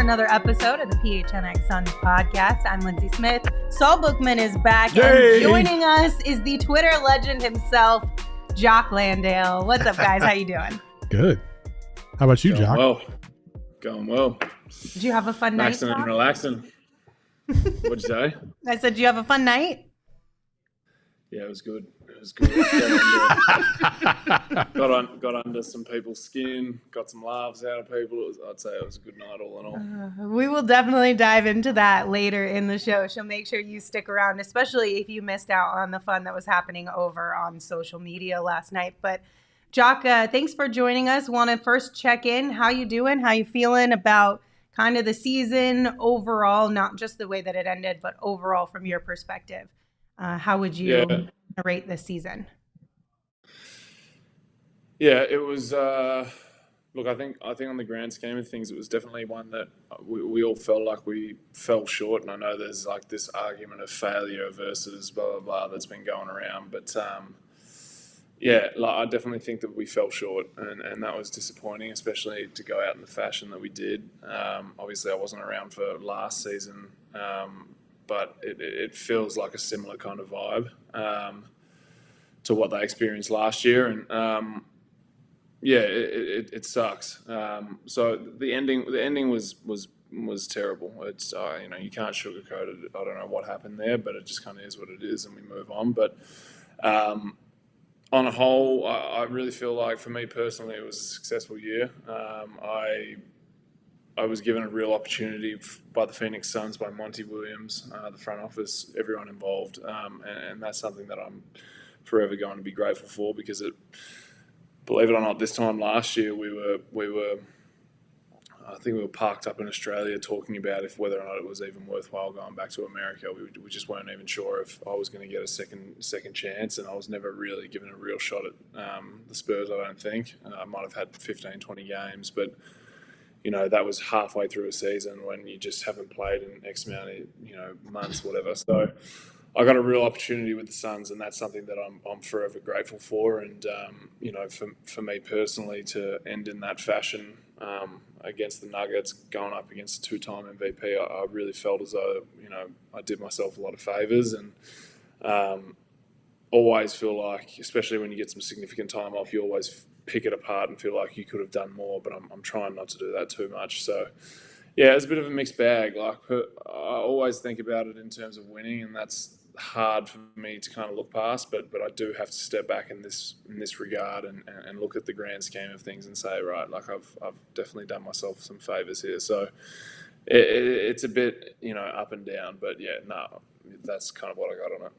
another episode of the PHNX Suns podcast. I'm Lindsay Smith. Saul Bookman is back, Yay! And joining us is the Twitter legend himself, Jock Landale. What's up, guys? How you doing? Good. How about you, Jock? Going well. Did you have a fun night? Maxing and relaxing. What'd you say? I said, did you have a fun night? Yeah, it was good. Got under some people's skin, got some laughs out of people. I'd say it was a good night all in all. We will definitely dive into that later in the show, so make sure you stick around, especially if you missed out on the fun that was happening over on social media last night. But Jock, thanks for joining us. Want to first check in. How you doing? How you feeling about kind of the season overall, not just the way that it ended, but overall from your perspective? How would you rate this season? Yeah, it was. Look, I think on the grand scheme of things, it was definitely one that we all felt like we fell short. And I know there's like this argument of failure versus blah blah blah that's been going around, but I definitely think that we fell short, and that was disappointing, especially to go out in the fashion that we did. Obviously, I wasn't around for last season. But it feels like a similar kind of vibe to what they experienced last year, and it sucks. So the ending was terrible. It's you can't sugarcoat it. I don't know what happened there, but it just kind of is what it is, and we move on. But on a whole, I really feel like for me personally, it was a successful year. I was given a real opportunity by the Phoenix Suns, by Monty Williams, the front office, everyone involved, and that's something that I'm forever going to be grateful for, because believe it or not, this time last year I think we were parked up in Australia talking about whether or not it was even worthwhile going back to America. We just weren't even sure if I was going to get a second chance, and I was never really given a real shot at the Spurs, I don't think. I might have had 15, 20 games, but that was halfway through a season when you just haven't played in X amount of, months, whatever. So I got a real opportunity with the Suns, and that's something that I'm forever grateful for. And, for me personally to end in that fashion against the Nuggets, going up against a two-time MVP, I really felt as though, I did myself a lot of favors, and always feel like, especially when you get some significant time off, you always pick it apart and feel like you could have done more, but I'm trying not to do that too much. So yeah, it's a bit of a mixed bag. Like, I always think about it in terms of winning, and that's hard for me to kind of look past, but I do have to step back in this regard and look at the grand scheme of things and say, right, like I've definitely done myself some favors here. So it's a bit, up and down, but that's kind of what I got on it.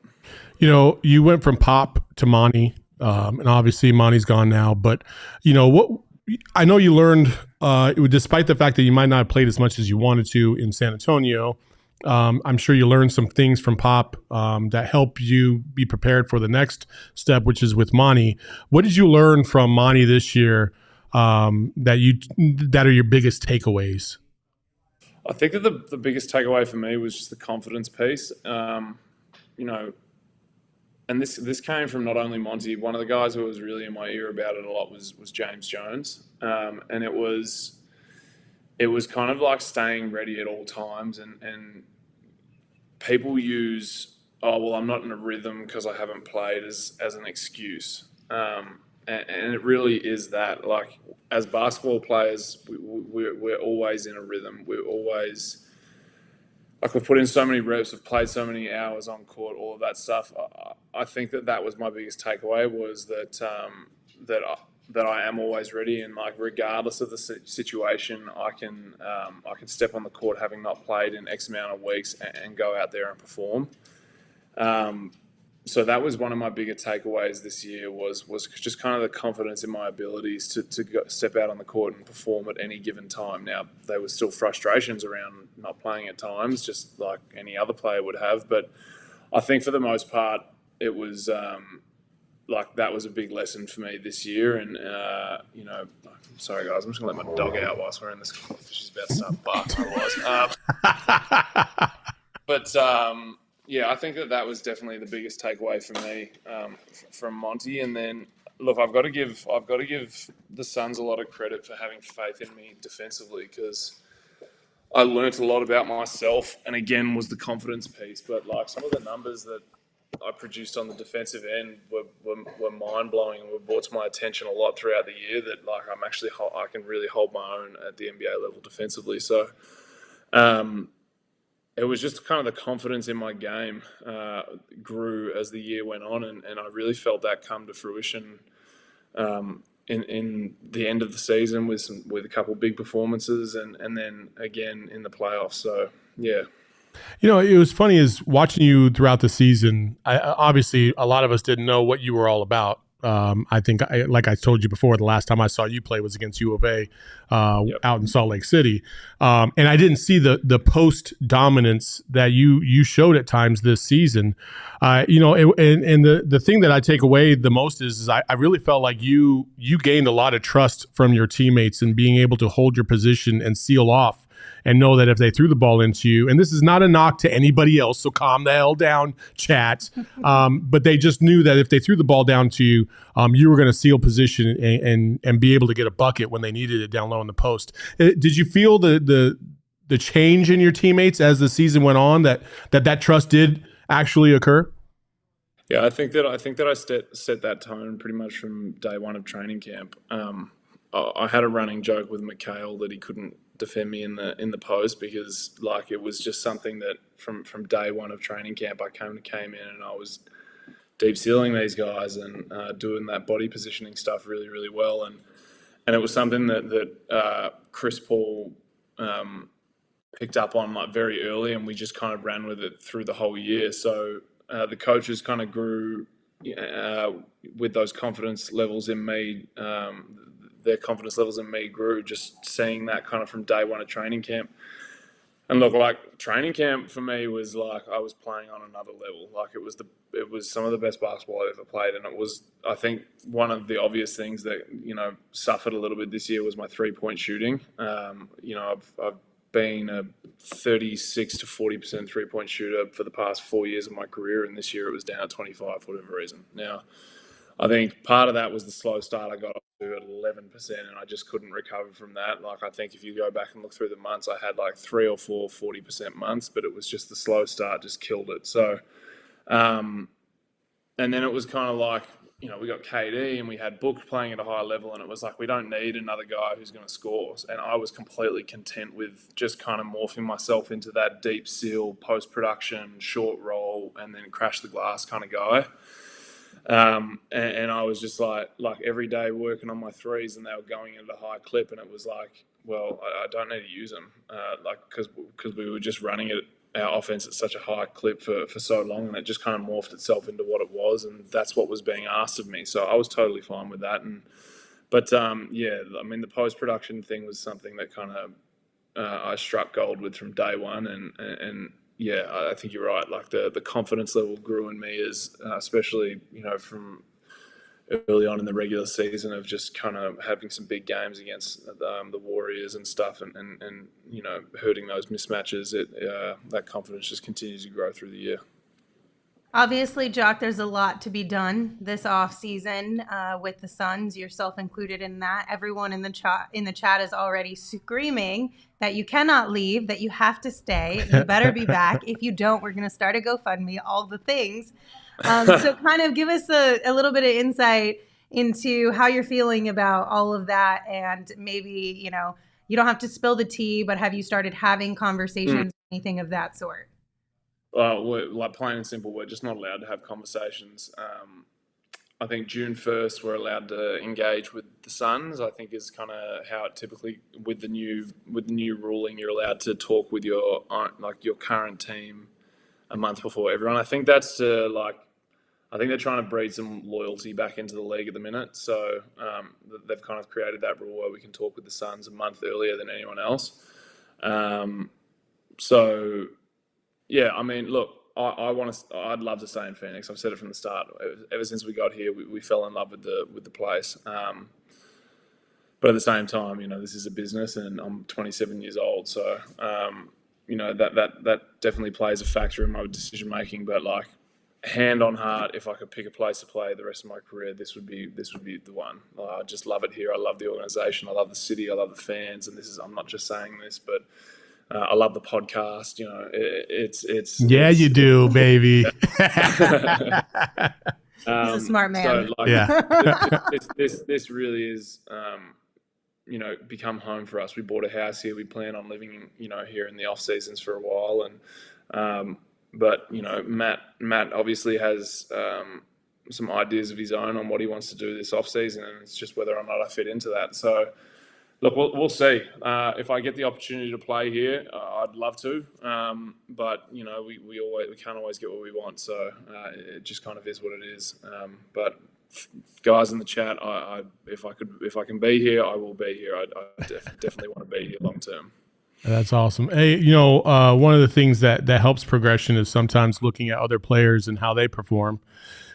You went from Pop to Monty. And obviously Monty's gone now, but what I know you learned, despite the fact that you might not have played as much as you wanted to in San Antonio, I'm sure you learned some things from Pop that help you be prepared for the next step, which is with Monty. What did you learn from Monty this year that are your biggest takeaways? I think that the biggest takeaway for me was just the confidence piece. And this came from not only Monty. One of the guys who was really in my ear about it a lot was James Jones, and it was kind of like staying ready at all times. And people use, I'm not in a rhythm because I haven't played as an excuse, and it really is that. Like, as basketball players, we're always in a rhythm. We're always, like, we've put in so many reps, we've played so many hours on court, all of that stuff. I think that was my biggest takeaway, was that I am always ready, and like regardless of the situation, I can step on the court having not played in X amount of weeks and go out there and perform. So that was one of my bigger takeaways this year, was just kind of the confidence in my abilities to step out on the court and perform at any given time. Now, there were still frustrations around not playing at times, just like any other player would have. But I think for the most part, it was like that was a big lesson for me this year. And, sorry, guys, I'm just going to let my dog out whilst we're in this call. She's about to start barking otherwise. But I think that was definitely the biggest takeaway for me from Monty. And then, look, I've got to give the Suns a lot of credit for having faith in me defensively, because I learnt a lot about myself, and again was the confidence piece. But like some of the numbers that I produced on the defensive end were mind blowing and were brought to my attention a lot throughout the year. That like I can really hold my own at the NBA level defensively. So it was just kind of the confidence in my game grew as the year went on, and I really felt that come to fruition in the end of the season with a couple of big performances, and then again in the playoffs. So yeah. You know, it was funny is watching you throughout the season. Obviously, a lot of us didn't know what you were all about. I think, like I told you before, the last time I saw you play was against U of A out in Salt Lake City, and I didn't see the post dominance that you showed at times this season. You know, and the thing that I take away the most is I really felt like you gained a lot of trust from your teammates and being able to hold your position and seal off. And know that if they threw the ball into you, and this is not a knock to anybody else, so calm the hell down, chat. But they just knew that if they threw the ball down to you, you were going to seal position and be able to get a bucket when they needed it down low in the post. Did you feel the change in your teammates as the season went on? That trust did actually occur? Yeah, I think that I set that tone pretty much from day one of training camp. I had a running joke with Mikal that he couldn't defend me in the post because like it was just something that from day one of training camp I came in and I was deep sealing these guys and doing that body positioning stuff really, really well, and it was something that Chris Paul picked up on like very early, and we just kind of ran with it through the whole year. So the coaches kind of grew with those confidence levels in me. Their confidence levels in me grew just seeing that kind of from day one of training camp. And look, like training camp for me was like I was playing on another level. Like it was some of the best basketball I ever played, and it was, I think, one of the obvious things that suffered a little bit this year was my 3-point shooting. I've been a 36 to 40% 3-point shooter for the past 4 years of my career, and this year it was down at 25 for whatever reason. Now, I think part of that was the slow start I got off to at 11%, and I just couldn't recover from that. Like, I think if you go back and look through the months, I had like 3 or 4 40% months, but it was just the slow start just killed it. So, and then it was kind of like, we got KD and we had Book playing at a high level, and it was like, we don't need another guy who's going to score. And I was completely content with just kind of morphing myself into that deep seal, post-production, short roll, and then crash the glass kind of guy. And I was just like every day working on my threes, and they were going at a high clip, and it was like, well, I don't need to use them, because we were just running our offense at such a high clip for so long, and it just kind of morphed itself into what it was, and that's what was being asked of me. So I was totally fine with that. But the post-production thing was something that kind of I struck gold with from day one, and yeah, I think you're right. Like the confidence level grew in me as, especially, from early on in the regular season of just kind of having some big games against the Warriors and stuff, and hurting those mismatches. That confidence just continues to grow through the year. Obviously, Jock, there's a lot to be done this off season with the Suns, yourself included in that. Everyone in the chat is already screaming that you cannot leave, that you have to stay. You better be back. If you don't, we're going to start a GoFundMe, all the things. So kind of give us a little bit of insight into how you're feeling about all of that, and maybe, you don't have to spill the tea, but have you started having conversations, anything of that sort? Well, like plain and simple, we're just not allowed to have conversations. I think June 1st we're allowed to engage with the Suns. I think is kind of how it typically with the new ruling, you're allowed to talk with your current team a month before everyone. I think that's I think they're trying to breed some loyalty back into the league at the minute. So they've kind of created that rule where we can talk with the Suns a month earlier than anyone else. Yeah, I mean, look, I'd love to stay in Phoenix. I've said it from the start. Ever since we got here, we fell in love with the place. But at the same time, this is a business, and I'm 27 years old, so that definitely plays a factor in my decision making. But like, hand on heart, if I could pick a place to play the rest of my career, this would be the one. I just love it here. I love the organization. I love the city. I love the fans. And I'm not just saying this, but I love the podcast. You know, it's you do, baby. He's a smart man. So like, Yeah. this really is, you know, become home for us. We bought a house here. We plan on living, you know, here in the off seasons for a while. And, but you know, Matt obviously has, some ideas of his own on what he wants to do this off season, and it's just whether or not I fit into that. So look, we'll see. If I get the opportunity to play here, I'd love to. But you know, we can't always get what we want. So it just kind of is what it is. But guys in the chat, if I can be here, I will be here. I definitely want to be here long term. That's awesome. Hey, you know, one of the things that helps progression is sometimes looking at other players and how they perform.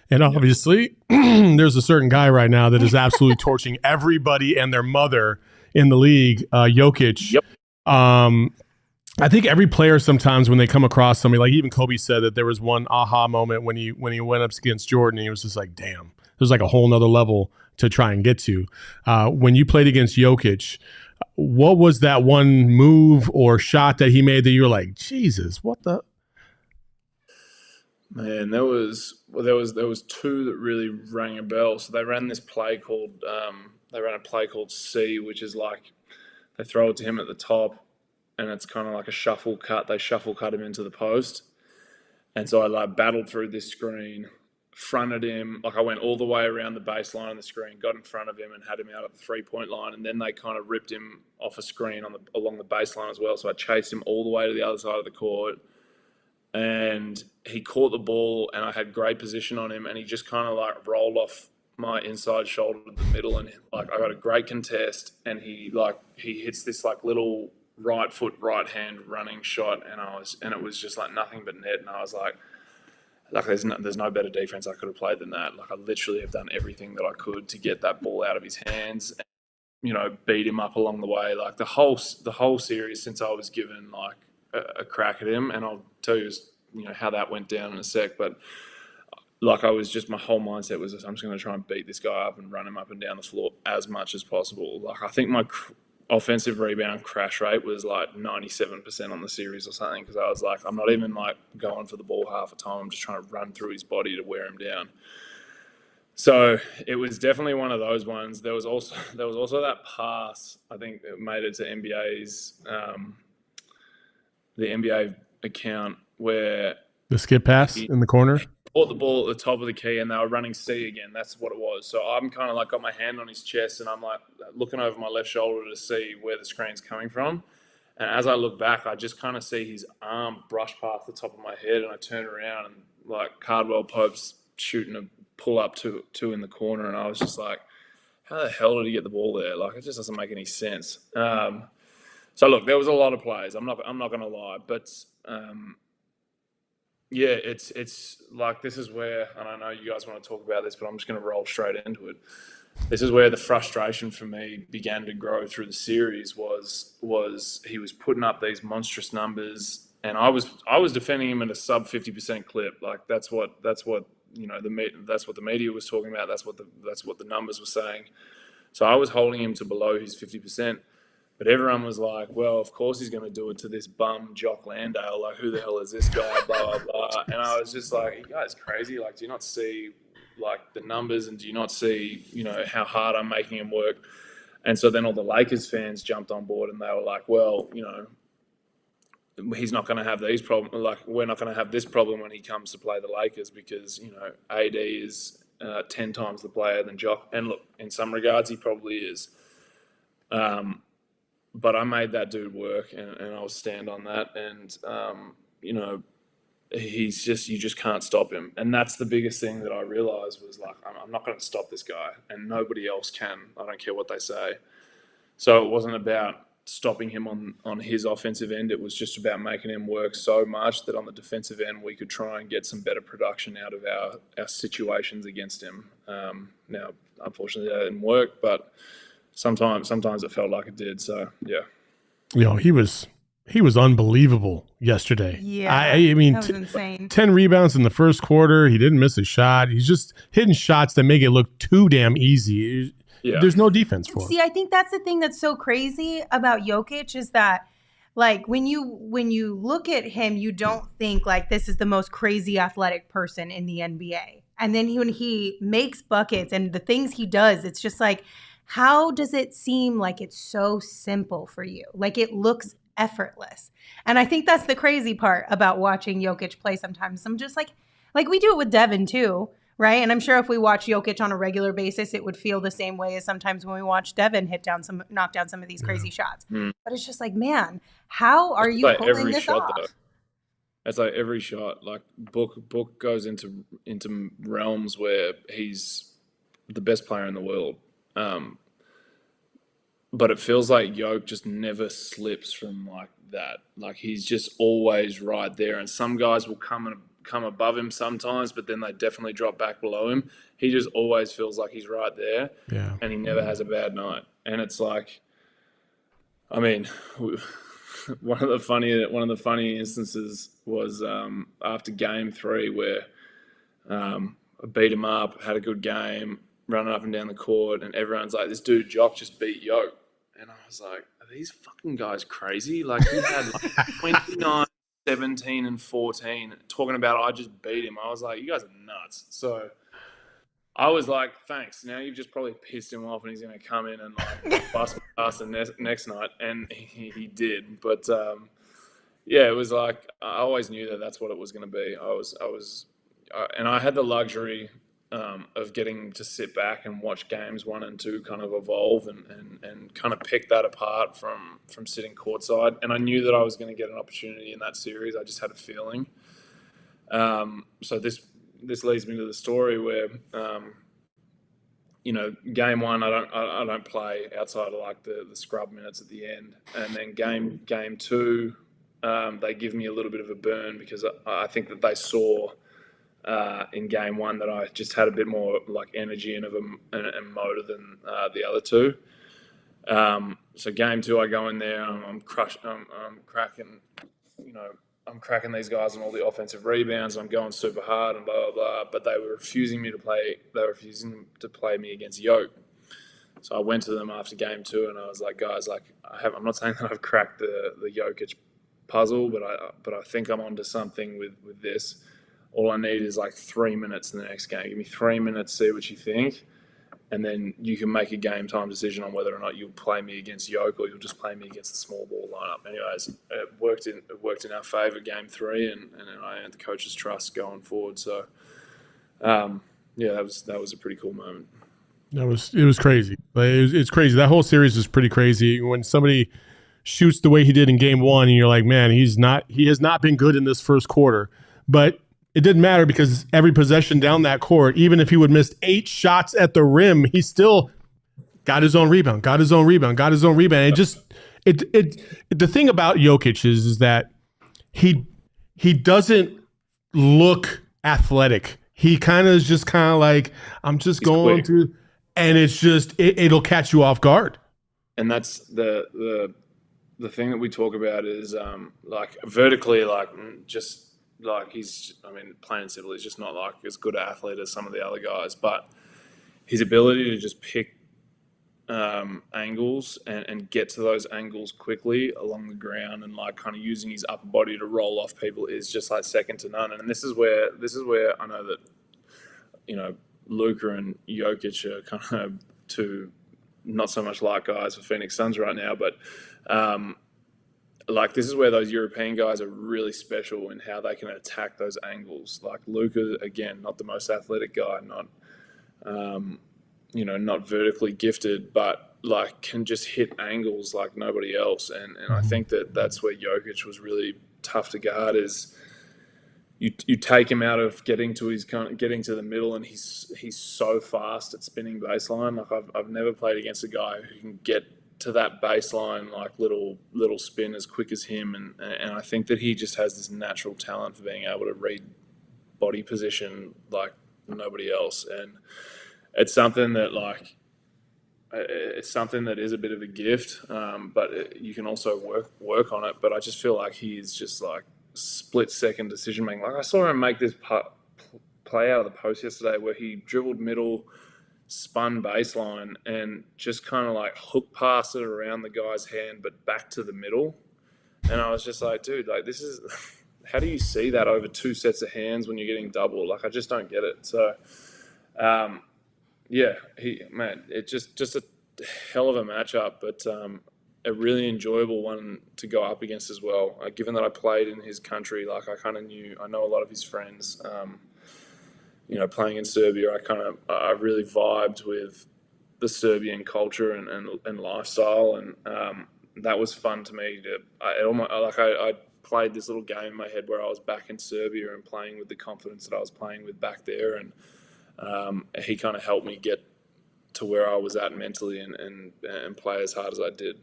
And obviously, there's a certain guy right now that is absolutely torching everybody and their mother in the league, Jokic. Yep. I think every player sometimes when they come across somebody, like even Kobe said that there was one aha moment when he went up against Jordan, and he was just like, damn, there's like a whole nother level to try and get to. When you played against Jokic, what was that one move or shot that he made that you were like, Jesus, what the? Man, there was two that really rang a bell. So they ran this play called C, which is like they throw it to him at the top, and it's kind of like a shuffle cut. They shuffle cut him into the post, and so I like battled through this screen, fronted him, like I went all the way around the baseline of the screen, got in front of him, and had him out at the 3-point line, and then they kind of ripped him off a screen along the baseline as well. So I chased him all the way to the other side of the court. And he caught the ball, and I had great position on him, and he just kind of like rolled off my inside shoulder to the middle, and like I got a great contest, and he hits this like little right foot, right hand running shot, and it was just like nothing but net, and I was like there's no better defense I could have played than that. Like I literally have done everything that I could to get that ball out of his hands, and, you know, beat him up along the way. Like the whole series since I was given like a crack at him, and I'll tell you, you know, how that went down in a sec. But like my whole mindset was I'm just going to try and beat this guy up and run him up and down the floor as much as possible. Like I think my offensive rebound crash rate was like 97% on the series or something, because I was like, I'm not even like going for the ball half the time. I'm just trying to run through his body to wear him down. So it was definitely one of those ones. There was also that pass. I think it made it to the NBA account where the skip pass in the corner, caught the ball at the top of the key, and they were running C again. That's what it was. So I'm kind of like got my hand on his chest, and I'm like looking over my left shoulder to see where the screen's coming from. And as I look back, I just kind of see his arm brush past the top of my head, and I turn around, and like Cardwell Pope's shooting a pull up two in the corner, and I was just like, how the hell did he get the ball there? Like it just doesn't make any sense. So look, there was a lot of plays. I'm not going to lie, but yeah, it's like this is where, and I know you guys want to talk about this, but I'm just going to roll straight into it. This is where the frustration for me began to grow through the series. Was he was putting up these monstrous numbers, and I was defending him at a sub 50% clip. Like that's what you know that's what the media was talking about. That's what the numbers were saying. So I was holding him to below his 50%. But everyone was like, well, of course he's going to do it to this bum Jock Landale. Like, who the hell is this guy? Blah, blah, blah. And I was just like, you guys crazy? Like, do you not see, like, the numbers, and do you not see, you know, how hard I'm making him work? And so then all the Lakers fans jumped on board, and they were like, well, you know, he's not going to have these problems. Like, we're not going to have this problem when he comes to play the Lakers because, you know, AD is 10 times the player than Jock. And look, in some regards, he probably is. But I made that dude work, and I'll stand on that. And, you know, you just can't stop him. And that's the biggest thing that I realized was like, I'm not going to stop this guy, and nobody else can. I don't care what they say. So it wasn't about stopping him on his offensive end. It was just about making him work so much that on the defensive end, we could try and get some better production out of our situations against him. Now, unfortunately, that didn't work, but sometimes it felt like it did. So yeah, you know, he was unbelievable yesterday. Yeah, I mean, that was insane. 10 rebounds in the first quarter. He didn't miss a shot. He's just hitting shots that make it look too damn easy. Yeah. There's no defense for him. See, I think that's the thing that's so crazy about Jokic is that like when you look at him, you don't think like this is the most crazy athletic person in the NBA. And then when he makes buckets and the things he does, it's just like, how does it seem like it's so simple for you? Like it looks effortless. And I think that's the crazy part about watching Jokic play sometimes. I'm just like we do it with Devin too, right? And I'm sure if we watch Jokic on a regular basis, it would feel the same way as sometimes when we watch Devin knock down some of these crazy shots. But it's just like, man, how are you pulling this off? Though. It's like every shot, like Book goes into realms where he's the best player in the world. But it feels like Yoke just never slips from like that. Like he's just always right there. And some guys will come above him sometimes, but then they definitely drop back below him. He just always feels like he's right there. Yeah. And he never has a bad night. And it's like, I mean, one of the funny instances was after game 3 where I beat him up, had a good game, running up and down the court, and everyone's like, this dude Jock just beat Yoke. And I was like, are these fucking guys crazy? Like he had like 29, 17, and 14 talking about I just beat him. I was like, you guys are nuts. So I was like, thanks. Now you've just probably pissed him off and he's going to come in and like bust my ass the next night. And he did. But yeah, it was like, I always knew that that's what it was going to be. And I had the luxury of getting to sit back and watch games 1 and 2 kind of evolve and kind of pick that apart from sitting courtside. And I knew that I was going to get an opportunity in that series. I just had a feeling. So this leads me to the story where, game 1, I don't play outside of like the scrub minutes at the end. And then game 2, they give me a little bit of a burn because I think that they saw in game 1 that I just had a bit more like energy and motor than the other 2. So game 2, I go in there, I'm cracking, I'm cracking these guys on all the offensive rebounds. I'm going super hard and blah blah blah. But they were refusing to play me against Yoke. So I went to them after game 2 and I was like, guys, like I'm not saying that I've cracked the Jokic puzzle, but I think I'm onto something with this. All I need is like 3 minutes in the next game. Give me 3 minutes, see what you think, and then you can make a game time decision on whether or not you'll play me against Yoke or you'll just play me against the small ball lineup. Anyways, it worked in our favour game 3, and I earned the coach's trust going forward. So, yeah, that was a pretty cool moment. It was crazy. It's crazy. That whole series is pretty crazy. When somebody shoots the way he did in game 1, and you're like, man, he has not been good in this first quarter, but it didn't matter because every possession down that court, even if he would miss 8 shots at the rim, he still got his own rebound. It just the thing about Jokic is that he doesn't look athletic. He is just like, I'm just He's going quick. Through, and it's just it'll catch you off guard. And that's the thing that we talk about is like vertically, like just. Like plain and simple, he's just not like as good an athlete as some of the other guys. But his ability to just pick angles and get to those angles quickly along the ground and like kind of using his upper body to roll off people is just like second to none. And this is where I know that Luka and Jokic are kind of two not so much like guys for Phoenix Suns right now, but. Like this is where those European guys are really special in how they can attack those angles. Like Luka, again, not the most athletic guy, not vertically gifted, but like can just hit angles like nobody else. And I think that's where Jokic was really tough to guard. Is you take him out of getting to the middle, and he's so fast at spinning baseline. Like I've never played against a guy who can get to that baseline like little spin as quick as him, and I think that he just has this natural talent for being able to read body position like nobody else, and it's something that is a bit of a gift, but you can also work on it. But I just feel like he's just like split second decision making. Like I saw him make this play out of the post yesterday where he dribbled middle, spun baseline, and just kind of like hook passed it around the guy's hand but back to the middle, And I was just like, dude, like this is, how do you see that over 2 sets of hands when you're getting double? Like I just don't get it. So, yeah, it's just a hell of a matchup, but a really enjoyable one to go up against as well. Given that I played in his country, like I know a lot of his friends. Playing in Serbia, I really vibed with the Serbian culture and lifestyle, and that was fun to me. I played this little game in my head where I was back in Serbia and playing with the confidence that I was playing with back there, and he kind of helped me get to where I was at mentally and play as hard as I did.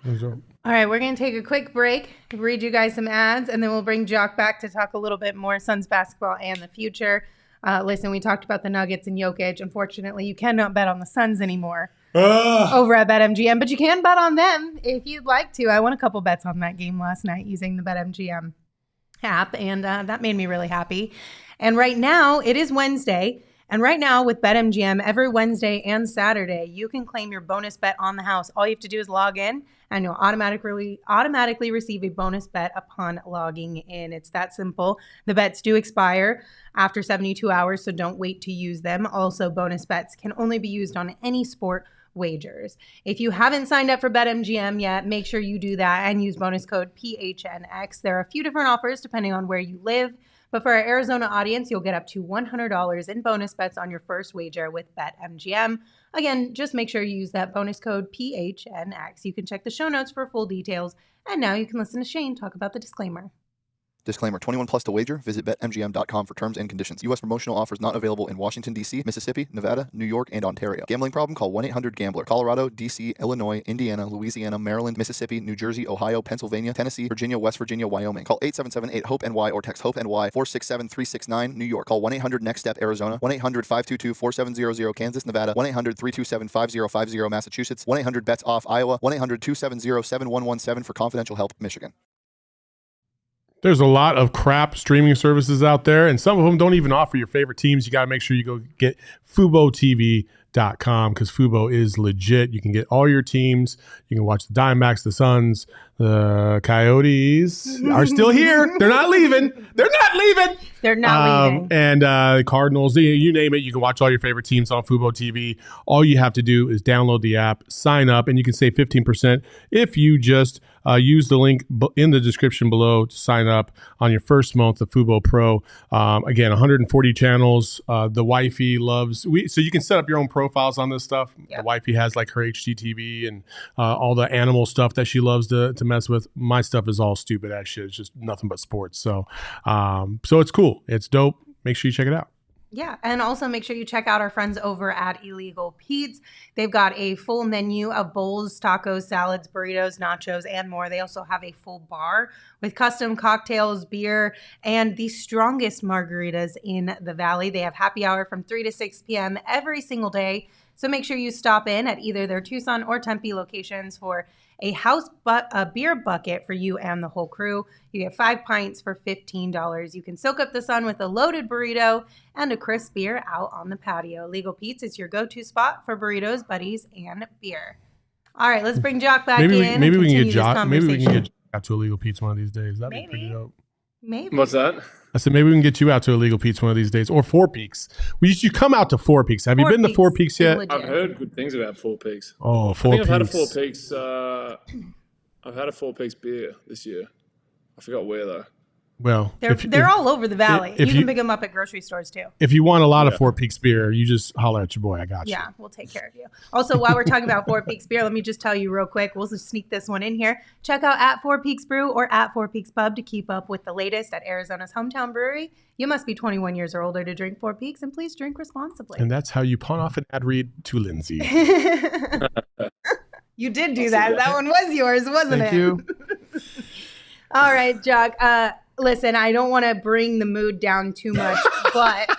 All right, we're going to take a quick break, read you guys some ads, and then we'll bring Jock back to talk a little bit more Suns basketball and the future. Listen, we talked about the Nuggets and Jokic. Unfortunately, you cannot bet on the Suns anymore over at BetMGM, but you can bet on them if you'd like to. I won a couple bets on that game last night using the BetMGM app, and that made me really happy. And right now, it is Wednesday. And right now with BetMGM, every Wednesday and Saturday, you can claim your bonus bet on the house. All you have to do is log in, and you'll automatically receive a bonus bet upon logging in. It's that simple. The bets do expire after 72 hours, so don't wait to use them. Also, bonus bets can only be used on any sport wagers. If you haven't signed up for BetMGM yet, make sure you do that and use bonus code PHNX. There are a few different offers depending on where you live. But for our Arizona audience, you'll get up to $100 in bonus bets on your first wager with BetMGM. Again, just make sure you use that bonus code PHNX. You can check the show notes for full details. And now you can listen to Shane talk about the disclaimer. Disclaimer, 21 plus to wager. Visit BetMGM.com for terms and conditions. U.S. promotional offers not available in Washington, D.C., Mississippi, Nevada, New York, and Ontario. Gambling problem? Call 1-800-GAMBLER. Colorado, D.C., Illinois, Indiana, Louisiana, Maryland, Mississippi, New Jersey, Ohio, Pennsylvania, Tennessee, Virginia, West Virginia, Wyoming. Call 877-8-HOPE-NY or text HOPE-NY 467-369, New York. Call 1-800-NEXT-STEP, Arizona. 1-800-522-4700, Kansas, Nevada. 1-800-327-5050, Massachusetts. 1-800-BETS-OFF, Iowa. 1-800-270-7117 for confidential help, Michigan. There's a lot of crap streaming services out there, and some of them don't even offer your favorite teams. You got to make sure you go get FuboTV.com because Fubo is legit. You can get all your teams. You can watch the Diamondbacks, the Suns, the Coyotes are still here. They're not leaving. They're not leaving. They're not leaving. And the Cardinals, you name it. You can watch all your favorite teams on Fubo TV. All you have to do is download the app, sign up, and you can save 15% if you just use the link in the description below to sign up on your first month of Fubo Pro. Again, 140 channels. The wifey loves. So you can set up your own profiles on this stuff. Yep. The wifey has like her HGTV and all the animal stuff that she loves to mess with. My stuff is all stupid ass shit. It's just nothing but sports. So it's cool. It's dope. Make sure you check it out. Yeah, and also make sure you check out our friends over at Illegal Pete's. They've got a full menu of bowls, tacos, salads, burritos, nachos, and more. They also have a full bar with custom cocktails, beer, and the strongest margaritas in the Valley. They have happy hour from 3 to 6 p.m. every single day. So make sure you stop in at either their Tucson or Tempe locations for a beer bucket for you and the whole crew. You get 5 pints for $15. You can soak up the sun with a loaded burrito and a crisp beer out on the patio. Legal Pete's is your go-to spot for burritos, buddies, and beer. All right, let's bring Jock back in. Maybe we can get Jock. Maybe we can get out to Illegal Pete's one of these days. That'd be pretty dope. Maybe. What's that? I said maybe we can get you out to Illegal Pete's one of these days, or Four Peaks. You come out to Four Peaks. Have you been to Four Peaks yet? I've heard good things about Four Peaks. Oh, Four Peaks. I've had a Four Peaks. I've had a Four Peaks beer this year. I forgot where though. Well, they're all over the Valley. You can pick them up at grocery stores too. If you want a lot of Four Peaks beer, you just holler at your boy. I got you. Yeah, we'll take care of you. Also, while we're talking about Four Peaks beer, let me just tell you real quick. We'll just sneak this one in here. Check out at Four Peaks Brew or at Four Peaks Pub to keep up with the latest at Arizona's hometown brewery. You must be 21 years or older to drink Four Peaks, and please drink responsibly. And that's how you pawn off an ad read to Lindsay. You did do that. That one was yours, wasn't it? Thank you. All right, Jock. Listen, I don't want to bring the mood down too much, but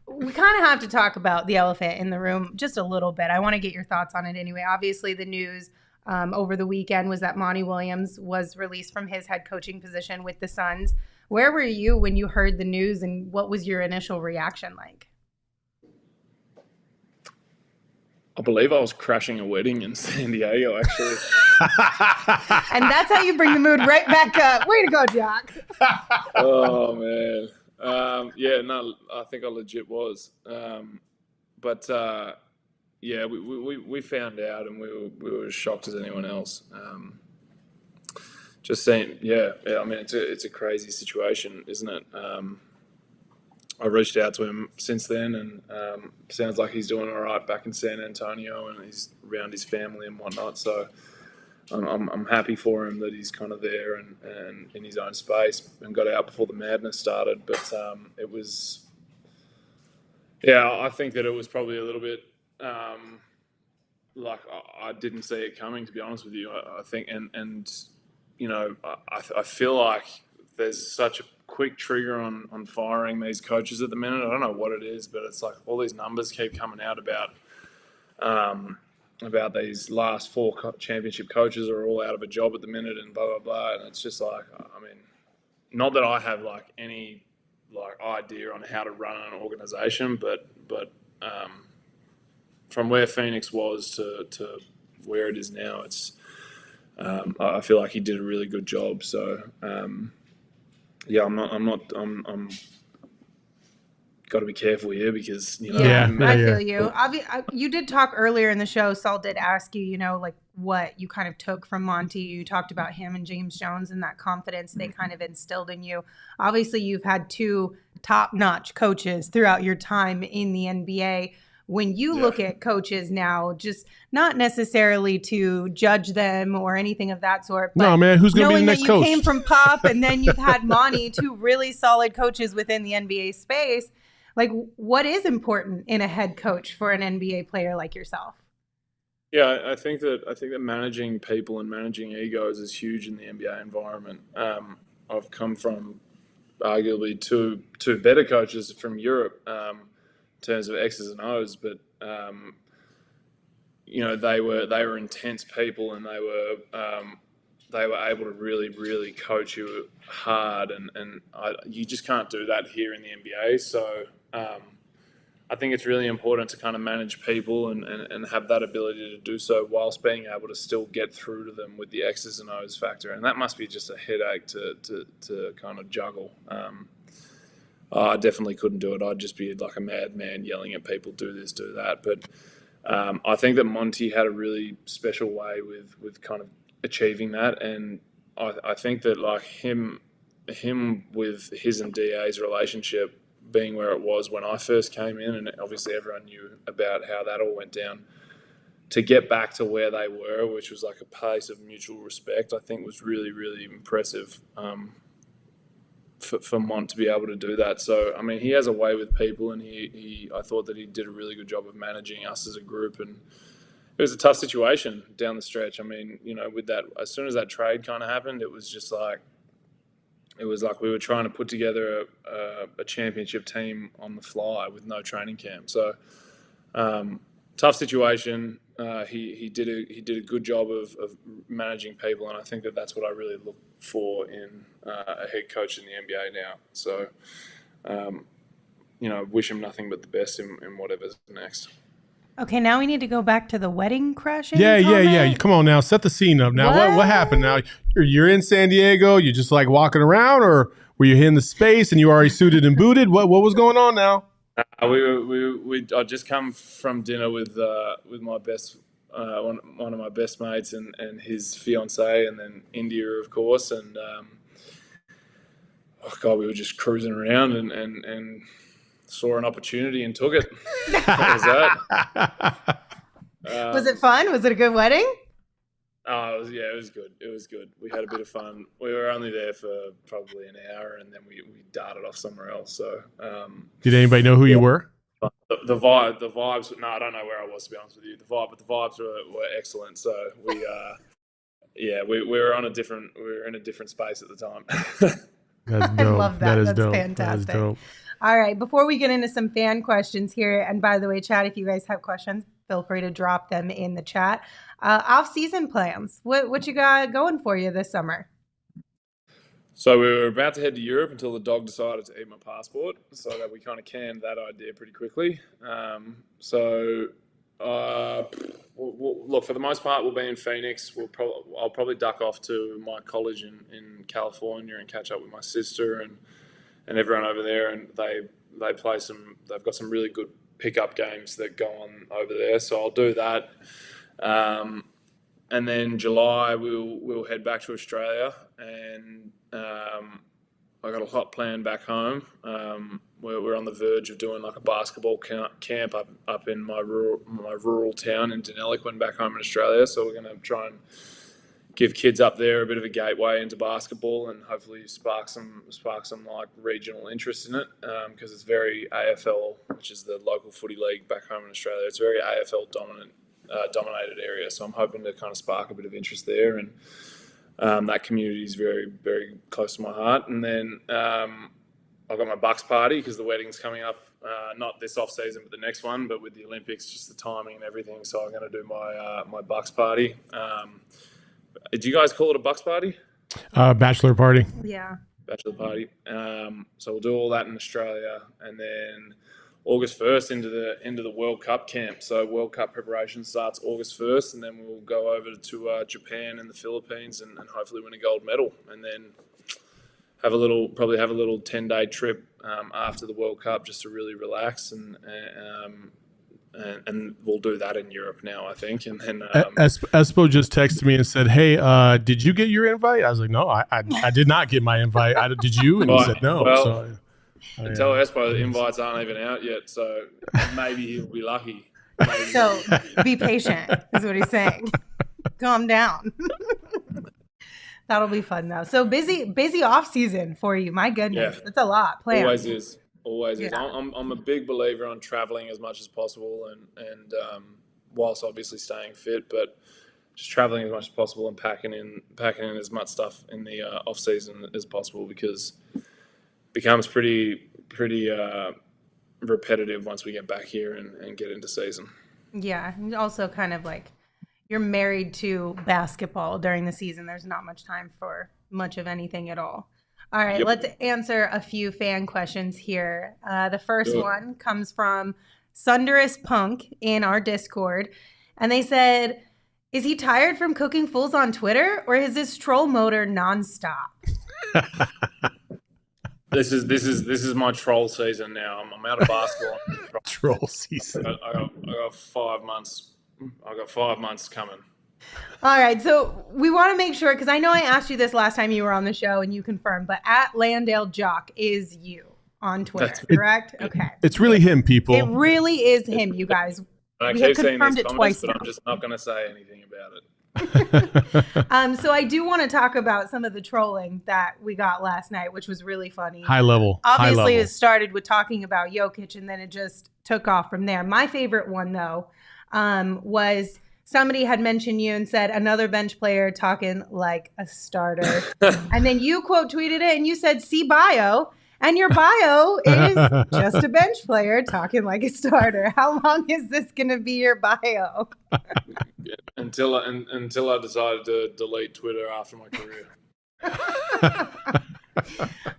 we kind of have to talk about the elephant in the room just a little bit. I want to get your thoughts on it anyway. Obviously, the news over the weekend was that Monty Williams was released from his head coaching position with the Suns. Where were you when you heard the news, and what was your initial reaction like? I believe I was crashing a wedding in San Diego, actually. And that's how you bring the mood right back up. Way to go, Jock. Oh, man. Yeah, no, I think I legit was. But yeah, we found out, and we were as shocked as anyone else. Just saying, yeah. I mean, it's a crazy situation, isn't it? I reached out to him since then, and sounds like he's doing all right back in San Antonio, and he's around his family and whatnot. So I'm happy for him that he's kind of there and in his own space and got out before the madness started. But it was, yeah, I think that it was probably a little bit like I didn't see it coming, to be honest with you. I think, and you know, I feel like there's such a quick trigger on firing these coaches at the minute. I don't know what it is, but it's like all these numbers keep coming out about these last 4 championship coaches are all out of a job at the minute and blah, blah, blah. And it's just like, I mean, not that I have like any like idea on how to run an organization, but from where Phoenix was to where it is now, it's, I feel like he did a really good job. So, yeah, I'm got to be careful here because, you know. I feel you. You did talk earlier in the show. Saul did ask you, you know, like what you kind of took from Monty. You talked about him and James Jones and that confidence they kind of instilled in you. Obviously, you've had 2 top-notch coaches throughout your time in the NBA. When you look at coaches now, just not necessarily to judge them or anything of that sort, but no, man, who's going to be the next coach? Knowing that you came from Pop and then you've had Monty, 2 really solid coaches within the NBA space. Like, what is important in a head coach for an NBA player like yourself? Yeah, I think that managing people and managing egos is huge in the NBA environment. I've come from arguably two better coaches from Europe in terms of X's and O's, but you know, they were intense people, and they were able to really coach you hard, and you just can't do that here in the NBA. So I think it's really important to kind of manage people and have that ability to do so whilst being able to still get through to them with the X's and O's factor. And that must be just a headache to kind of juggle. I definitely couldn't do it. I'd just be like a madman yelling at people, do this, do that. But I think that Monty had a really special way with kind of achieving that. And I think that like him with his and DA's relationship being where it was when I first came in, and obviously everyone knew about how that all went down, to get back to where they were, which was like a place of mutual respect, I think was really, really impressive for Mont to be able to do that. So, I mean, he has a way with people, and I thought that he did a really good job of managing us as a group, and it was a tough situation down the stretch. I mean, you know, with that, as soon as that trade kind of happened, it was just like, it was like we were trying to put together a championship team on the fly with no training camp. So tough situation. He did a good job of managing people, and I think that that's what I really look for in a head coach in the NBA now. So you know, wish him nothing but the best in whatever's next. Okay, now we need to go back to the wedding crashing. Yeah. Come on now, set the scene up. Now, what happened? Now, you're in San Diego. You're just like walking around, or were you in the space and you already suited and booted? What was going on now? I just come from dinner with my best one of my best mates and his fiance, and then India, of course, and oh God, we were just cruising around and saw an opportunity and took it. What was that? Was it fun? Was it a good wedding? It was good. It was good. We had a bit of fun. We were only there for probably an hour, and then we darted off somewhere else. So, did anybody know who you were? The vibes. No, I don't know where I was, to be honest with you. The vibes were excellent. So we were in a different space at the time. That's dope. I love that. That's dope. Fantastic. That is dope. All right. Before we get into some fan questions here, and by the way, chat, if you guys have questions, feel free to drop them in the chat. Off-season plans. What you got going for you this summer? So we were about to head to Europe until the dog decided to eat my passport, so that we kind of canned that idea pretty quickly. look, for the most part, we'll be in Phoenix. I'll probably duck off to my college in California and catch up with my sister and everyone over there. And they play they've got some really good pickup games that go on over there. So I'll do that. And then July, we'll head back to Australia, and I got a lot planned back home. We're on the verge of doing like a basketball camp up in my rural town in Deniliquin back home in Australia. So we're going to try and give kids up there a bit of a gateway into basketball, and hopefully spark some like regional interest in it, because it's very AFL, which is the local footy league back home in Australia. It's very AFL dominated area. So I'm hoping to kind of spark a bit of interest there, and that community is very, very close to my heart. And then I've got my Bucks party because the wedding's coming up, not this off season, but the next one. But with the Olympics, just the timing and everything. So I'm going to do my Bucks party. Do you guys call it a Bucks party? Bachelor party. Yeah. Bachelor party. So we'll do all that in Australia, and then August 1st into the World Cup camp. So World Cup preparation starts August 1st, and then we'll go over to Japan and the Philippines and hopefully win a gold medal, and then probably have a little 10-day trip after the World Cup just to really relax, and we'll do that in Europe now, I think. And then Espo just texted me and said, "Hey, did you get your invite?" I was like, "No, I did not get my invite. Did you?" And he said, "No." Well, so, tell Espo the invites aren't even out yet, so maybe he'll be lucky. So be patient, is what he's saying. Calm down. That'll be fun though. So busy off season for you. My goodness, that's a lot planned. Always is. I'm a big believer on traveling as much as possible, and whilst obviously staying fit, but just traveling as much as possible and packing in as much stuff in the off season as possible, because it becomes pretty repetitive once we get back here and get into season. Yeah, and also kind of like you're married to basketball during the season. There's not much time for much of anything at all. All right, Let's answer a few fan questions here. The first one comes from Sunderous Punk in our Discord, and they said, "Is he tired from cooking fools on Twitter, or is this troll motor nonstop?" This is my troll season now. I'm out of basketball. Troll season. I got 5 months. I got 5 months coming. All right, so we want to make sure, because I know I asked you this last time you were on the show and you confirmed, but at Landale Jock is you on Twitter, correct? Okay. It's really him, people. It really is him, you guys. I We have keep seeing confirmed these it comments, twice but now. I'm just not going to say anything about it. So I do want to talk about some of the trolling that we got last night, which was really funny. High level. Obviously, it started with talking about Jokic, and then it just took off from there. My favorite one, though, was somebody had mentioned you and said another bench player talking like a starter. And then you quote tweeted it and you said, "See bio." And your bio is just a bench player talking like a starter. How long is this going to be your bio? Until I decided to delete Twitter after my career.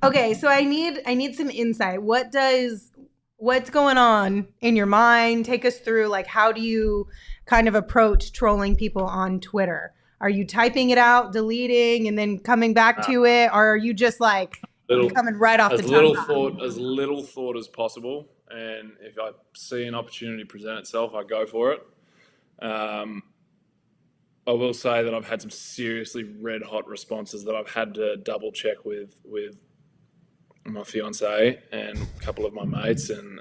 Okay, so I need some insight. What's going on in your mind? Take us through, like, how do you kind of approach trolling people on Twitter? Are you typing it out, deleting, and then coming back to it? Or are you just like coming right off the top? As little thought as possible. And if I see an opportunity present itself, I go for it. I will say that I've had some seriously red hot responses that I've had to double check with my fiance and a couple of my mates, and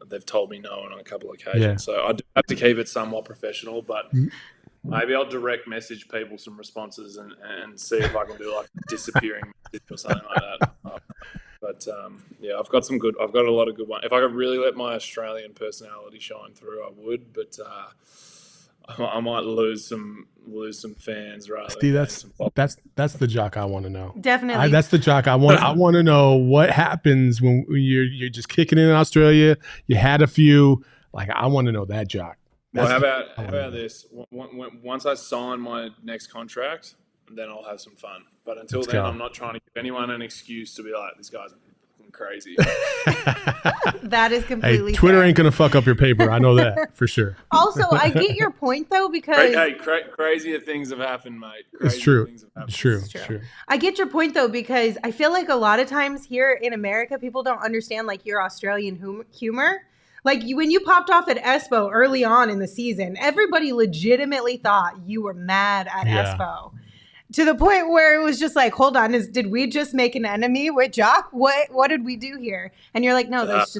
they've told me no on a couple of occasions. Yeah. So I do have to keep it somewhat professional, but maybe I'll direct message people some responses and see if I can do like a disappearing message or something like that. But I've got a lot of good ones. If I could really let my Australian personality shine through, I would, but I might lose some fans rather. Steve, that's the Jock I want to know. Definitely, that's the Jock I want. I want to know what happens when you're just kicking in Australia. You had a few. Like, I want to know that Jock. Well, how about this? Once I sign my next contract, then I'll have some fun. But until then, I'm not trying to give anyone an excuse to be like, this guy's a fucking crazy. That is completely Hey, Twitter fair. ain't going to fuck up your paper. I know that for sure. Also, I get your point, though, because... Crazier things have happened, mate. It's true. It's true. I get your point, though, because I feel like a lot of times here in America, people don't understand, like, your Australian humor. Like, when you popped off at Espo early on in the season, everybody legitimately thought you were mad at Espo. To the point where it was just like, hold on, did we just make an enemy with Jock? What did we do here? And you're like, no, that's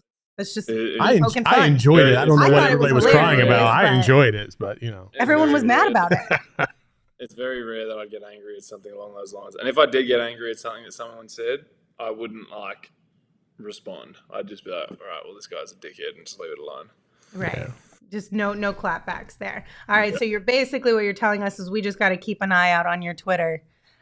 just I enjoyed it. I don't know what everybody was crying about. I enjoyed it, but everyone was mad about it. It's very rare that I'd get angry at something along those lines. And if I did get angry at something that someone said, I wouldn't like respond. I'd just be like, all right, well, this guy's a dickhead, and just leave it alone. Right. Yeah. Just no clapbacks there. All right. So you're basically, what you're telling us is we just got to keep an eye out on your Twitter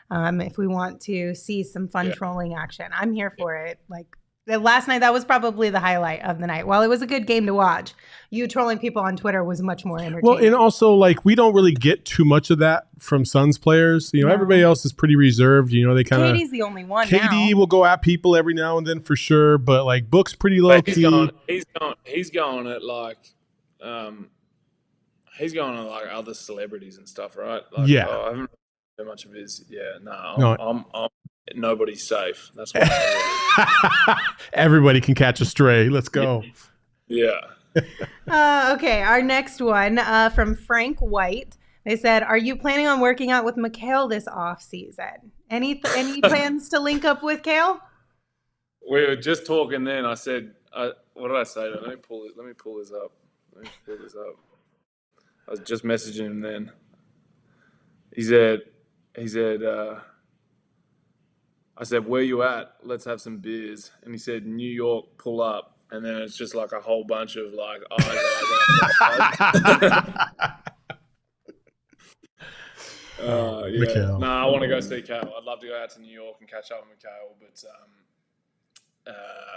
if we want to see some fun trolling action. I'm here for it. Like last night, that was probably the highlight of the night. While it was a good game to watch, you trolling people on Twitter was much more entertaining. Well, and also, like, we don't really get too much of that from Suns players. Everybody else is pretty reserved. They kind of... KD's the only one KD will go at people every now and then for sure, but, like, Book's pretty low-key. He's going at, like... he's going on like other celebrities and stuff, right? Like, I haven't heard much of his. Yeah, I'm nobody's safe. That's what. Everybody can catch a stray. Let's go. Yeah. Okay, our next one from Frank White. They said, "Are you planning on working out with Mikal this off season? Any plans to link up with Kale?" We were just talking then. I said, "What did I say? Let me pull this up." I was just messaging him then. He said, I said, "Where you at? Let's have some beers." And he said, "New York, pull up." And then it's just like a whole bunch of like, yeah. No, I want to go see Kale. I'd love to go out to New York and catch up with Kale, but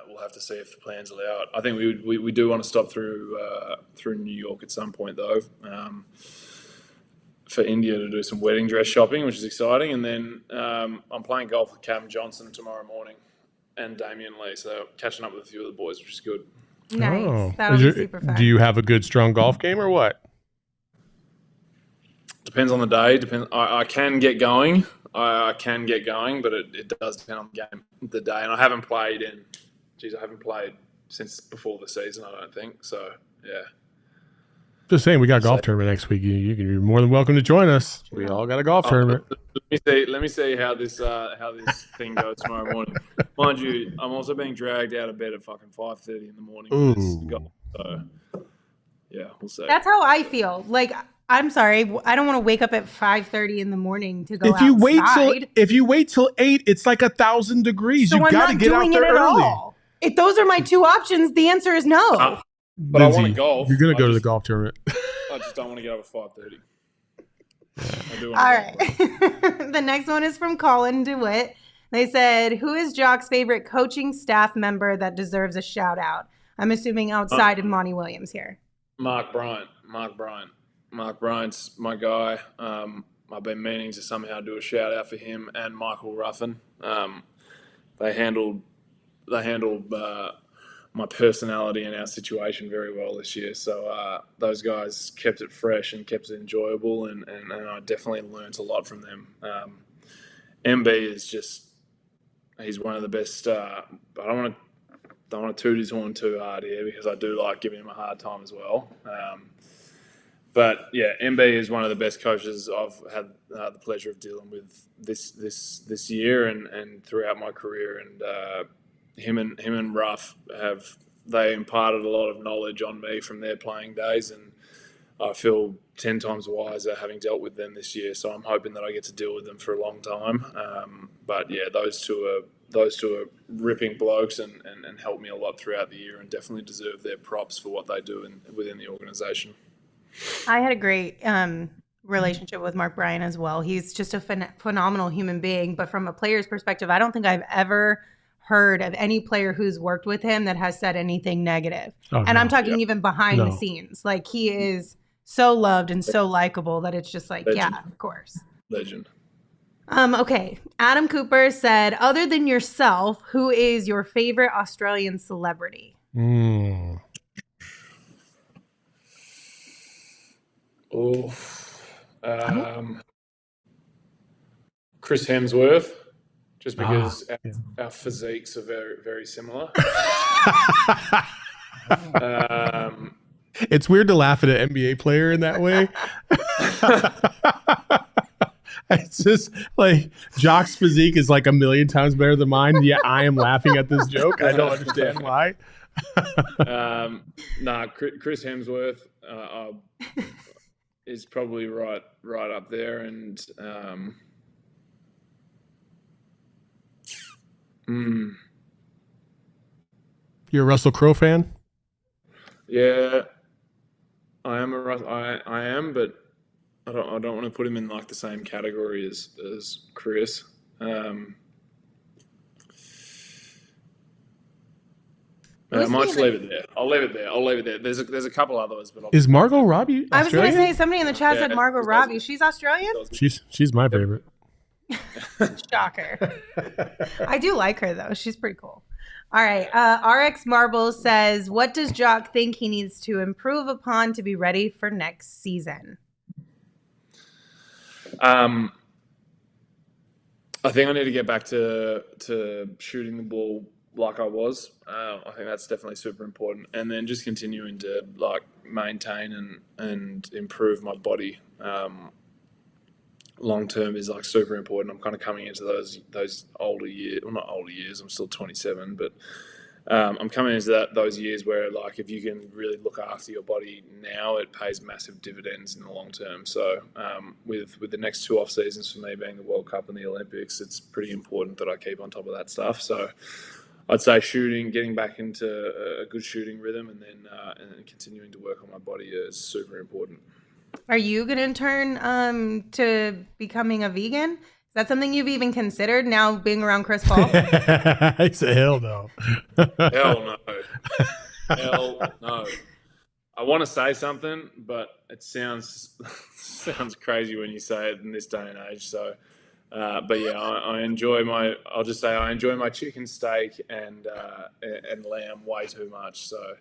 we'll have to see if the plans allow it. I think we do want to stop through New York at some point though, for India to do some wedding dress shopping, which is exciting. And then I'm playing golf with Cam Johnson tomorrow morning and Damian Lee, so catching up with a few of the boys, which is good. Nice. That'll be super fun. Do you have a good strong golf game or what? Depends on the day. I can get going. I can get going, but it does depend on the day. And I haven't played since before the season, I don't think. So, yeah. Just saying, we got a golf tournament next week. You're more than welcome to join us. We all got a golf tournament. Let me see how this thing goes tomorrow morning. Mind you, I'm also being dragged out of bed at fucking 5:30 in the morning. So, yeah, we'll see. That's how I feel. Like, I'm sorry, I don't want to wake up at 5:30 in the morning to go outside. If you wait till 8, it's like 1,000 degrees. So you got to get out there early. All. If those are my two options, the answer is no. But Lindsay, I want to golf. You're going to go to the golf tournament. I just don't want to get up at 5:30. All right. The next one is from Colin DeWitt. They said, "Who is Jock's favorite coaching staff member that deserves a shout out?" I'm assuming outside of Monty Williams here. Mark Bryant. Mark Bryant's my guy. I've been meaning to somehow do a shout out for him and Michael Ruffin. They handled my personality and our situation very well this year. So those guys kept it fresh and kept it enjoyable, and I definitely learnt a lot from them. MB is just, he's one of the best. I don't want to toot his horn too hard here because I do like giving him a hard time as well. But yeah, MB is one of the best coaches I've had the pleasure of dealing with this year and throughout my career. And him and Ruff they imparted a lot of knowledge on me from their playing days, and I feel 10 times wiser having dealt with them this year. So I'm hoping that I get to deal with them for a long time. But yeah, those two are ripping blokes and helped me a lot throughout the year, and definitely deserve their props for what they do within the organization. I had a great relationship with Mark Bryant as well. He's just a phenomenal human being. But from a player's perspective, I don't think I've ever heard of any player who's worked with him that has said anything negative. I'm talking even behind the scenes. Like, he is so loved and so likable that it's just like, Legend. Yeah, of course. Legend. Okay. Adam Cooper said, other than yourself, who is your favorite Australian celebrity? Oh, Chris Hemsworth, just because our physiques are very, very similar. It's weird to laugh at an NBA player in that way. It's just like Jock's physique is like a million times better than mine. Yet I am laughing at this joke. I don't understand why. Chris Hemsworth is probably right up there, and You're a Russell Crowe fan? Yeah, I am I am, but I don't want to put him in like the same category as Chris. I might just leave it there. I'll leave it there. There's a couple others, but is Margot Robbie Australian? I was going to say, somebody in the chat said Margot Robbie. She's Australian? She's my favorite. Shocker. I do like her though. She's pretty cool. All right. RX Marbles says, what does Jock think he needs to improve upon to be ready for next season? I think I need to get back to shooting the ball like I was. I think that's definitely super important, and then just continuing to like maintain and improve my body long term is like super important. I'm kind of coming into those older years, well, not older years. I'm still 27, but I'm coming into those years where like if you can really look after your body now, it pays massive dividends in the long term. So with the next 2 off seasons for me being the World Cup and the Olympics, it's pretty important that I keep on top of that stuff. So I'd say getting back into a good shooting rhythm, and then continuing to work on my body is super important. Are you going to turn to becoming a vegan? Is that something you've even considered now being around Chris Paul? I said, hell no. Hell no. Hell no. I want to say something, but it sounds crazy when you say it in this day and age. So, but yeah, I enjoy my chicken steak and lamb way too much. So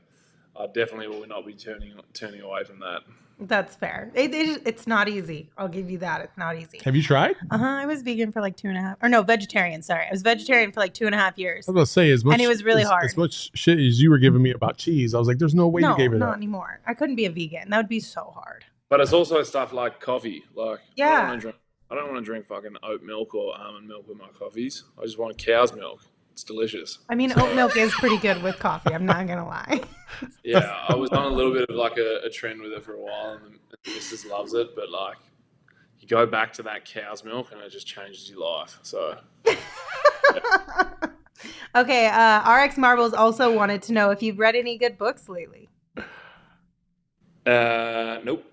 I definitely will not be turning away from that. That's fair. It's not easy. I'll give you that. It's not easy. Have you tried? I was vegan for like 2.5, or no, vegetarian. Sorry. I was vegetarian for like 2.5 years. I was going to say, and it was really hard. As much shit as you were giving me about cheese, I was like, there's no way you gave her that. Not anymore. I couldn't be a vegan. That would be so hard. But it's also stuff like coffee. Like, yeah. I don't want to drink fucking oat milk or almond milk with my coffees. I just want cow's milk. It's delicious. I mean, oat milk is pretty good with coffee. I'm not going to lie. Yeah, I was on a little bit of like a trend with it for a while, and the missus loves it. But like, you go back to that cow's milk, and it just changes your life. So. Yeah. Okay, RX Marbles also wanted to know if you've read any good books lately. Nope.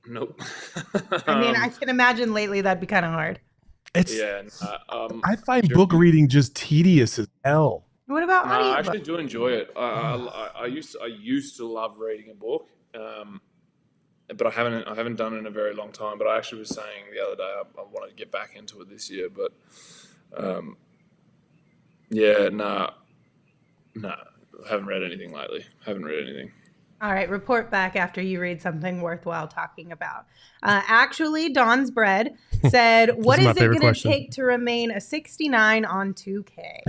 I mean, I can imagine lately that'd be kind of hard. I find book reading just tedious as hell. What about audio? I actually do enjoy it. I used to love reading a book, but I haven't done it in a very long time. But I actually was saying the other day I wanted to get back into it this year. But I haven't read anything lately. All right, report back after you read something worthwhile talking about. Actually, Don's Bread said, what is it going to take to remain a 69 on 2K?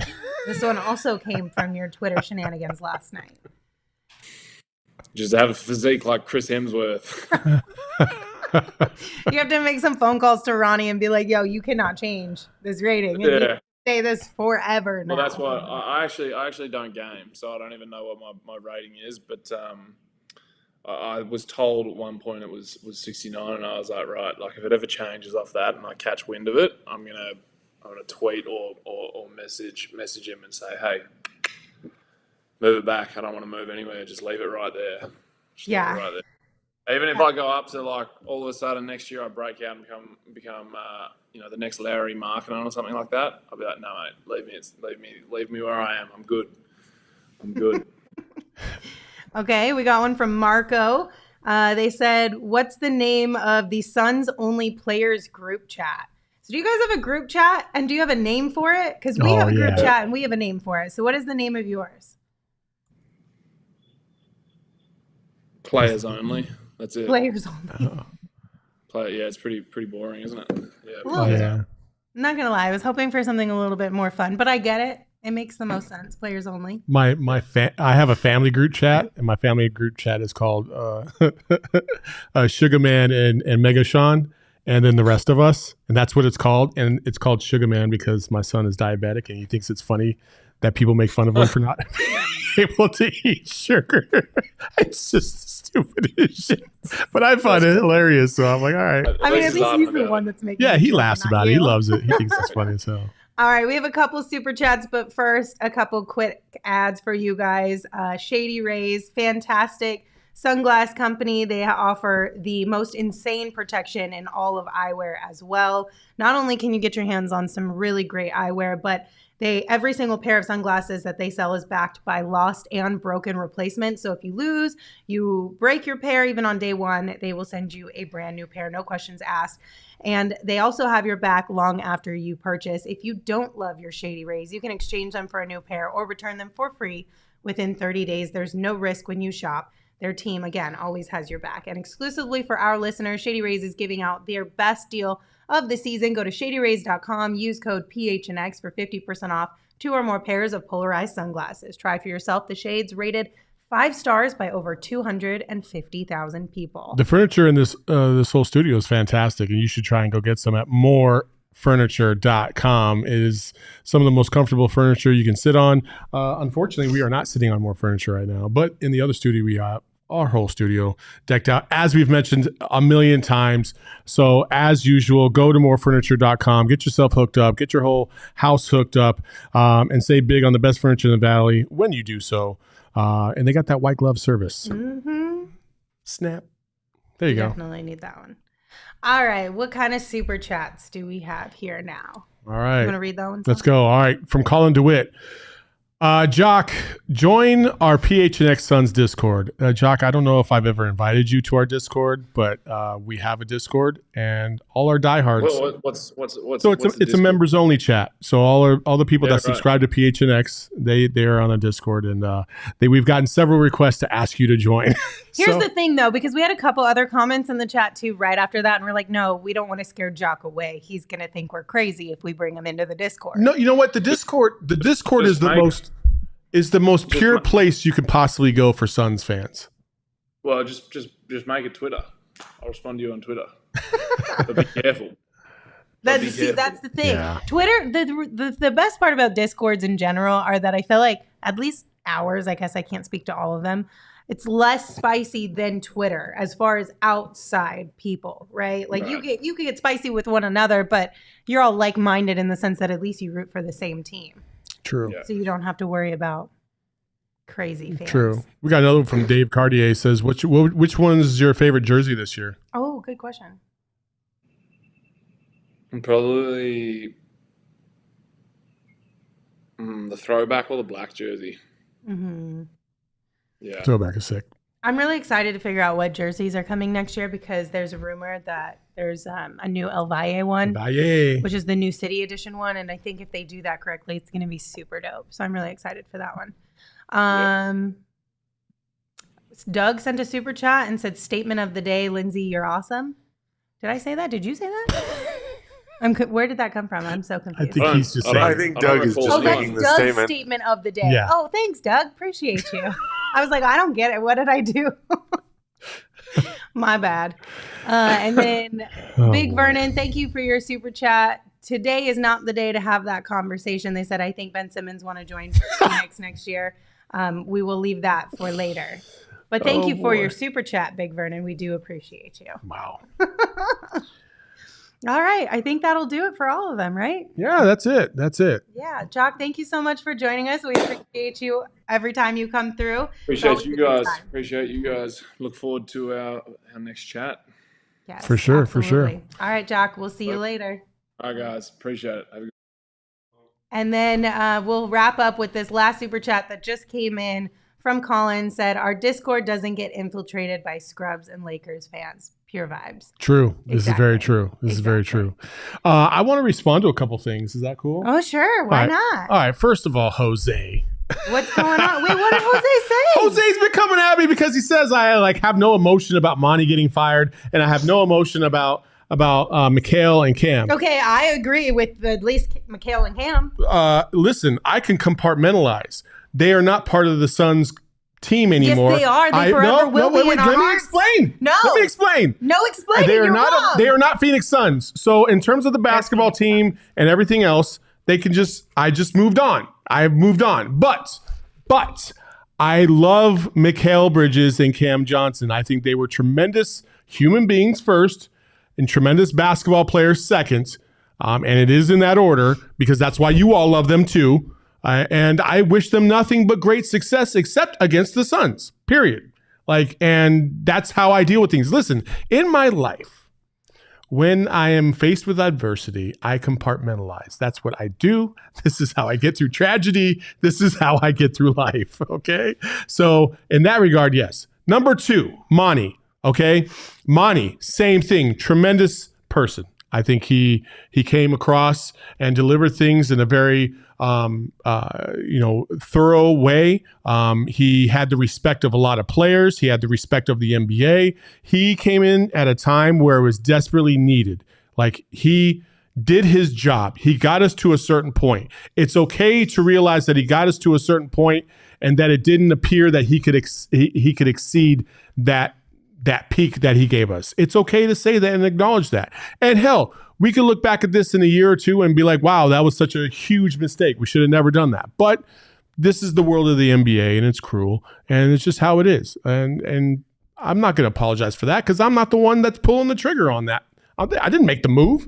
This one also came from your Twitter shenanigans last night. Just have a physique like Chris Hemsworth. You have to make some phone calls to Ronnie and be like, yo, you cannot change this rating. And you say this forever now. Well, that's why I actually don't game, so I don't even know what my rating is. But I was told at one point it was 69, and I was like, right, like if it ever changes off that and I catch wind of it, I'm gonna tweet or message him and say, hey, move it back. I don't want to move anywhere. Just leave it right there. Yeah. Right there. Even if I go up to like all of a sudden next year I break out and become the next Larry Markkinen or something like that, I'll be like, no mate, leave me where I am. I'm good. Okay, we got one from Marco. They said, what's the name of the Suns only players group chat? So do you guys have a group chat, and do you have a name for it? Because we have a group chat and we have a name for it. So what is the name of yours? Players only. That's it. Players only. Yeah, it's pretty boring, isn't it? Yeah. I'm not gonna lie, I was hoping for something a little bit more fun, but I get it. It makes the most sense. Players only. I have a family group chat, and my family group chat is called Sugar Man and Mega Sean, and then the rest of us, and that's what it's called. And it's called Sugar Man because my son is diabetic, and he thinks it's funny that people make fun of him for not able to eat sugar. It's just stupid as shit. But I find it hilarious, so I'm like, all right. I mean, at least he's the one that's making. Yeah, he laughs about it. He loves it. He thinks it's funny as hell. All right, we have a couple super chats, but first, a couple quick ads for you guys. Shady Rays, fantastic sunglass company. They offer the most insane protection in all of eyewear as well. Not only can you get your hands on some really great eyewear, but every single pair of sunglasses that they sell is backed by lost and broken replacements. So if you lose, you break your pair, even on day one, they will send you a brand new pair, no questions asked. And they also have your back long after you purchase. If you don't love your Shady Rays, you can exchange them for a new pair or return them for free within 30 days. There's no risk when you shop. Their team, again, always has your back. And exclusively for our listeners, Shady Rays is giving out their best deal of the season. Go to shadyrays.com, use code PHNX for 50% off 2 or more pairs of polarized sunglasses. Try for yourself the shades rated 5 stars by over 250,000 people. The furniture in this whole studio is fantastic, and you should try and go get some at morefurniture.com. It is some of the most comfortable furniture you can sit on. Unfortunately, we are not sitting on more furniture right now, but in the other studio we have our whole studio decked out, as we've mentioned a million times. So as usual, go to morefurniture.com, get yourself hooked up, get your whole house hooked up, and save big on the best furniture in the Valley when you do so. And they got that white glove service. Mm-hmm. Snap. There you go. Definitely need that one. All right. What kind of super chats do we have here now? All right. You want to read that one? Let's go. All right. From Colin DeWitt. Jock, join our PHNX Sons Discord. Jock, I don't know if I've ever invited you to our Discord, but we have a Discord, and all our diehards. What's it's a members only chat. So all the people that subscribe to PHNX, they are on a Discord, and we've gotten several requests to ask you to join. Here's the thing, though, because we had a couple other comments in the chat too right after that, and we're like, no, we don't want to scare Jock away. He's gonna think we're crazy if we bring him into the Discord. No, you know what? The Discord is the most pure place you can possibly go for Suns fans. Well, just make it Twitter. I'll respond to you on Twitter. But be careful. That's the thing. Yeah. Twitter, the best part about Discords in general are that I feel like, at least ours, I guess I can't speak to all of them, it's less spicy than Twitter as far as outside people, right? Like you can get spicy with one another, but you're all like-minded in the sense that at least you root for the same team. True. So you don't have to worry about crazy fans. True. We got another one from Dave Cartier. Says, which one's your favorite jersey this year? Oh, good question. Probably the throwback or the black jersey. Mm-hmm. Yeah. Throwback is sick. I'm really excited to figure out what jerseys are coming next year because there's a rumor that there's a new El Valle one, which is the new City Edition one. And I think if they do that correctly, it's going to be super dope. So I'm really excited for that one. Doug sent a super chat and said, statement of the day, Lindsay, you're awesome. Did I say that? Did you say that? Where did that come from? I'm so confused. I think he's just saying. I think Doug is just making the statement. Statement of the day. Yeah. Oh, thanks, Doug. Appreciate you. I was like, I don't get it. What did I do? My bad. And then Big Vernon, thank you for your super chat. Today is not the day to have that conversation. They said, I think Ben Simmons want to join Phoenix next year. We will leave that for later. But thank you for your super chat, Big Vernon. We do appreciate you. Wow. All right. I think that'll do it for all of them, right? Yeah, that's it. Yeah. Jock, thank you so much for joining us. We appreciate you every time you come through. Appreciate you guys. Look forward to our next chat. Yes, for sure. absolutely. For sure. All right, Jock. We'll see you later. All right, guys. Appreciate it. Have a good And then we'll wrap up with this last super chat that just came in from Colin. Said, our Discord doesn't get infiltrated by Scrubs and Lakers fans. pure vibes. True. This Exactly. is very true. This is very true. I want to respond to a couple things. Is that cool? Oh, sure. Why not? All right. First of all, Jose. What's going on? Wait, what did Jose say? Jose's been coming at me because he says I have no emotion about Monty getting fired, and I have no emotion about Mikal and Cam. Okay, I agree with at least Mikal and Cam. Listen, I can compartmentalize. They are not part of the Suns team anymore. Yes, they are. They forever will be in our Let me hearts. explain. No. Let me explain. No, explain. They it. are You're not. wrong. They are not Phoenix Suns. So in terms of the basketball team and everything else, they can just. I just moved on. I have moved on. But I love Mikal Bridges and Cam Johnson. I think they were tremendous human beings first, and tremendous basketball players second. And it is in that order because that's why you all love them too. And I wish them nothing but great success, except against the Suns. Period. And that's how I deal with things. Listen, in my life, when I am faced with adversity, I compartmentalize. That's what I do. This is how I get through tragedy. This is how I get through life. Okay. So in that regard, yes. Number 2, Monty. Okay. Monty, same thing. Tremendous person. I think he came across and delivered things in a very thorough way. He had the respect of a lot of players. He had the respect of the NBA. He came in at a time where it was desperately needed. He did his job. He got us to a certain point. It's okay to realize that he got us to a certain point and that it didn't appear that he could exceed that peak that he gave us. It's okay to say that and acknowledge that. And hell, we could look back at this in a year or two and be like, wow, that was such a huge mistake. We should have never done that. But this is the world of the NBA and it's cruel and it's just how it is. And I'm not going to apologize for that because I'm not the one that's pulling the trigger on that. I didn't make the move.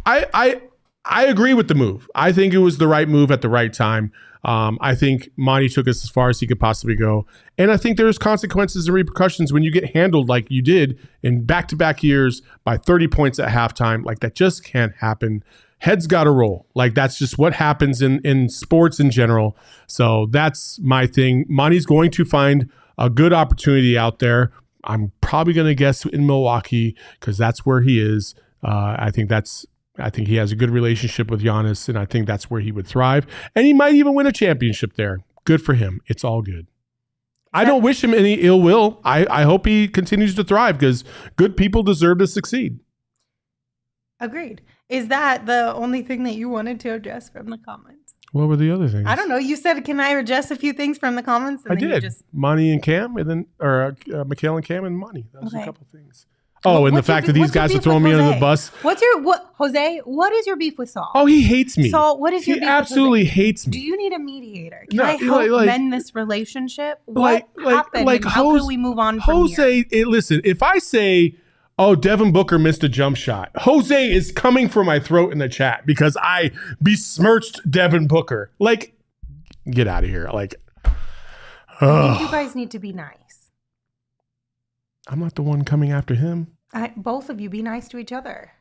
I agree with the move. I think it was the right move at the right time. I think Monty took us as far as he could possibly go. And I think there's consequences and repercussions when you get handled like you did in back-to-back years by 30 points at halftime. That just can't happen. Heads got to roll. That's just what happens in sports in general. So that's my thing. Monty's going to find a good opportunity out there. I'm probably going to guess in Milwaukee because that's where he is. I think he has a good relationship with Giannis, and I think that's where he would thrive. And he might even win a championship there. Good for him. It's all good. I don't wish him any ill will. I hope he continues to thrive because good people deserve to succeed. Agreed. Is that the only thing that you wanted to address from the comments? What were the other things? I don't know. You said, can I address a few things from the comments? And I then did. You just... Monty and Cam, and then Mikal and Cam and Monty. That was a couple things. Oh, and the fact that these guys are throwing me under the bus. Jose, what is your beef with Saul? Oh, he hates me. Saul, what is your beef with Jose? He absolutely hates me. Do you need a mediator? Can I help mend this relationship? What happened? And how can we move on from here? Listen, if I say, oh, Devin Booker missed a jump shot, Jose is coming for my throat in the chat because I besmirched Devin Booker. Get out of here. I think you guys need to be nice. I'm not the one coming after him. Both of you be nice to each other.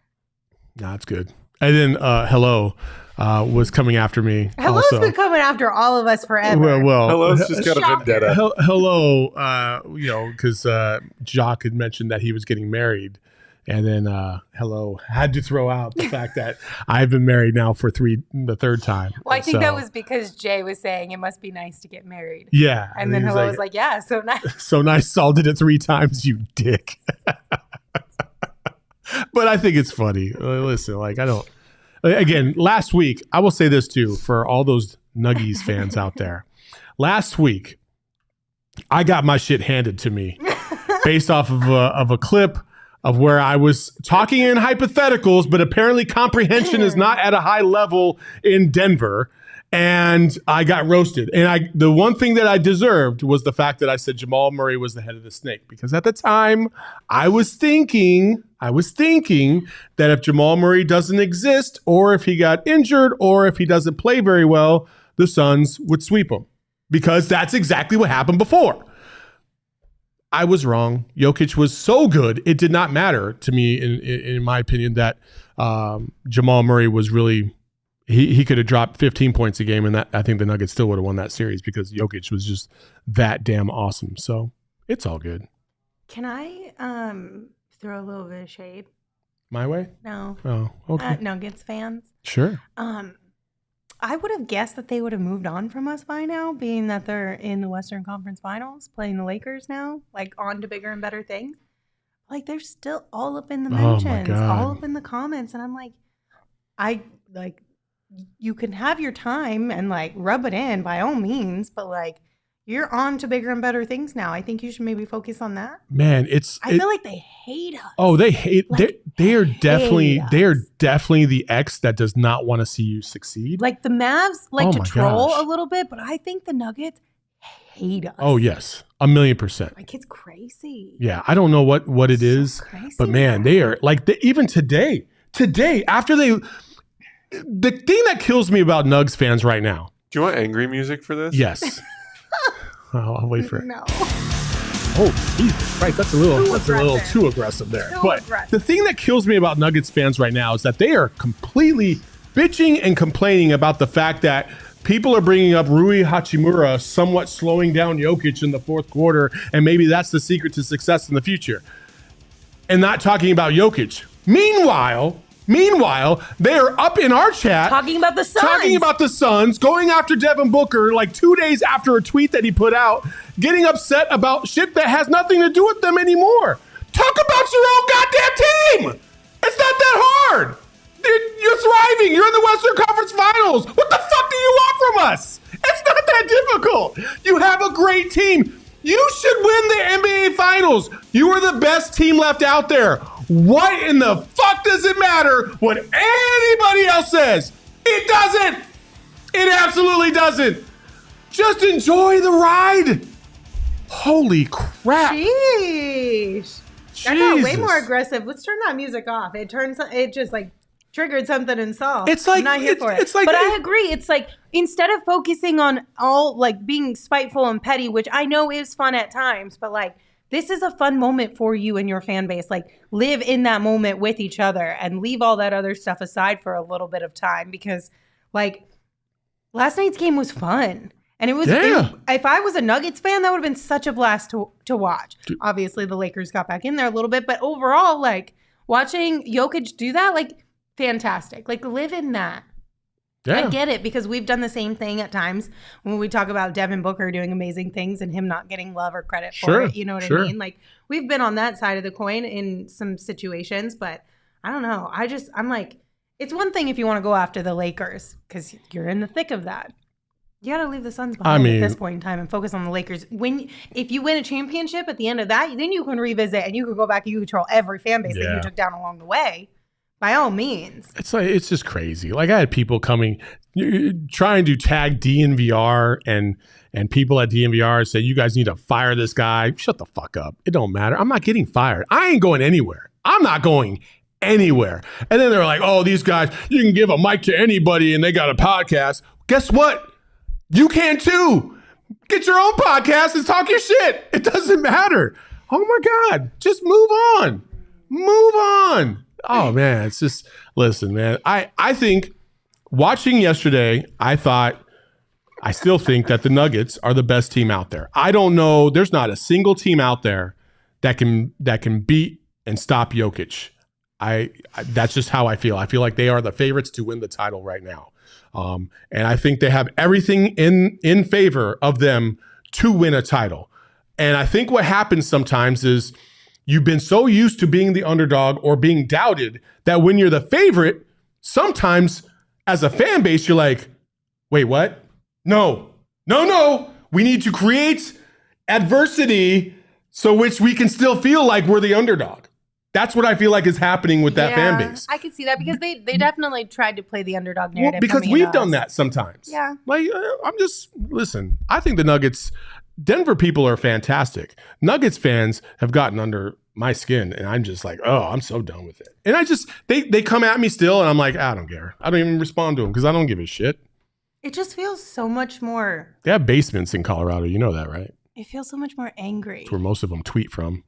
Nah, it's good. And then Hello was coming after me. Hello's been coming after all of us forever. Well, Hello's just got a vendetta. Hello, because Jock had mentioned that he was getting married. And then Hello had to throw out the fact that I've been married now for the third time. Well, I think that was because Jay was saying it must be nice to get married. Yeah. And then Hello was like, yeah, so nice. So nice. Saul did it 3 times, you dick. But I think it's funny. Listen, I don't. Again, last week, I will say this too for all those Nuggies fans out there. Last week, I got my shit handed to me based off of a clip of where I was talking in hypotheticals, but apparently comprehension is not at a high level in Denver. And I got roasted. And the one thing that I deserved was the fact that I said Jamal Murray was the head of the snake. Because at the time, I was thinking that if Jamal Murray doesn't exist, or if he got injured, or if he doesn't play very well, the Suns would sweep him. Because that's exactly what happened before. I was wrong. Jokic was so good, it did not matter to me, in my opinion, that Jamal Murray was really... He could have dropped 15 points a game, and that I think the Nuggets still would have won that series because Jokic was just that damn awesome. So it's all good. Can I throw a little bit of shade. My way? No. Oh, okay. Nuggets fans. Sure. I would have guessed that they would have moved on from us by now, being that they're in the Western Conference Finals, playing the Lakers now, like on to bigger and better things. Like they're still all up in the mentions, all up in the comments, and I'm like, you can have your time and like rub it in by all means, but like you're on to bigger and better things now. I think you should maybe focus on that. Man, I feel like they hate us. Oh, they hate. Like, they are definitely the ex that does not want to see you succeed. Like the Mavs like to troll a little bit, but I think the Nuggets hate us. Oh yes, 1,000,000%. Like it's crazy. Yeah, I don't know what it is, crazy, but man, they are like even today after the thing that kills me about Nugs fans right now. Do you want angry music for this? Yes. I'll wait for it. No. Oh, Jesus Christ, that's a little too aggressive there. The thing that kills me about Nuggets fans right now is that they are completely bitching and complaining about the fact that people are bringing up Rui Hachimura somewhat slowing down Jokic in the fourth quarter, and maybe that's the secret to success in the future, and not talking about Jokic. Meanwhile, they are up in our chat talking about the Suns, going after Devin Booker like 2 days after a tweet that he put out, getting upset about shit that has nothing to do with them anymore. Talk about your own goddamn team. It's not that hard. You're thriving. You're in the Western Conference Finals. What the fuck do you want from us? It's not that difficult. You have a great team. You should win the NBA Finals. You are the best team left out there. What in the fuck does it matter what anybody else says? It doesn't. It absolutely doesn't. Just enjoy the ride. Holy crap. Sheesh. That got way more aggressive. Let's turn that music off. It just like triggered something in Saul. It's like, I'm not here for it. It's like, but I agree. It's like instead of focusing on all like being spiteful and petty, which I know is fun at times, but like this is a fun moment for you and your fan base. Like live in that moment with each other and leave all that other stuff aside for a little bit of time, because like last night's game was fun. And it was, if I was a Nuggets fan, that would have been such a blast to watch. Obviously the Lakers got back in there a little bit, but overall, like watching Jokic do that, like fantastic. Like live in that. Yeah. I get it, because we've done the same thing at times when we talk about Devin Booker doing amazing things and him not getting love or credit for it. You know what I mean? Like we've been on that side of the coin in some situations, but I don't know. I'm like, it's one thing if you want to go after the Lakers because you're in the thick of that. You got to leave the Suns behind at this point in time and focus on the Lakers. If you win a championship at the end of that, then you can revisit and you can go back and you control every fan base that you took down along the way. By all means. It's just crazy. Like I had people coming, trying to tag DNVR and people at DNVR say, you guys need to fire this guy. Shut the fuck up. It don't matter. I'm not getting fired. I ain't going anywhere. I'm not going anywhere. And then they're like, oh, these guys, you can give a mic to anybody and they got a podcast. Guess what? You can too. Get your own podcast and talk your shit. It doesn't matter. Oh my God. Just move on. Move on. Oh man, it's just, listen, man. I think watching yesterday, I still think that the Nuggets are the best team out there. I don't know. There's not a single team out there that can beat and stop Jokic. That's just how I feel. I feel like they are the favorites to win the title right now. And I think they have everything in favor of them to win a title. And I think what happens sometimes is you've been so used to being the underdog or being doubted that when you're the favorite, sometimes as a fan base, you're like, wait, what? No. We need to create adversity so which we can still feel like we're the underdog. That's what I feel like is happening with that fan base. I can see that because they definitely tried to play the underdog narrative. Well, because we've done that sometimes. Yeah. Like, listen, I think the Nuggets, Denver people are fantastic. Nuggets fans have gotten under my skin, and I'm just like, oh, I'm so done with it. And they come at me still, and I'm like, I don't care. I don't even respond to them because I don't give a shit. It just feels so much more. They have basements in Colorado. You know that, right? It feels so much more angry. That's where most of them tweet from.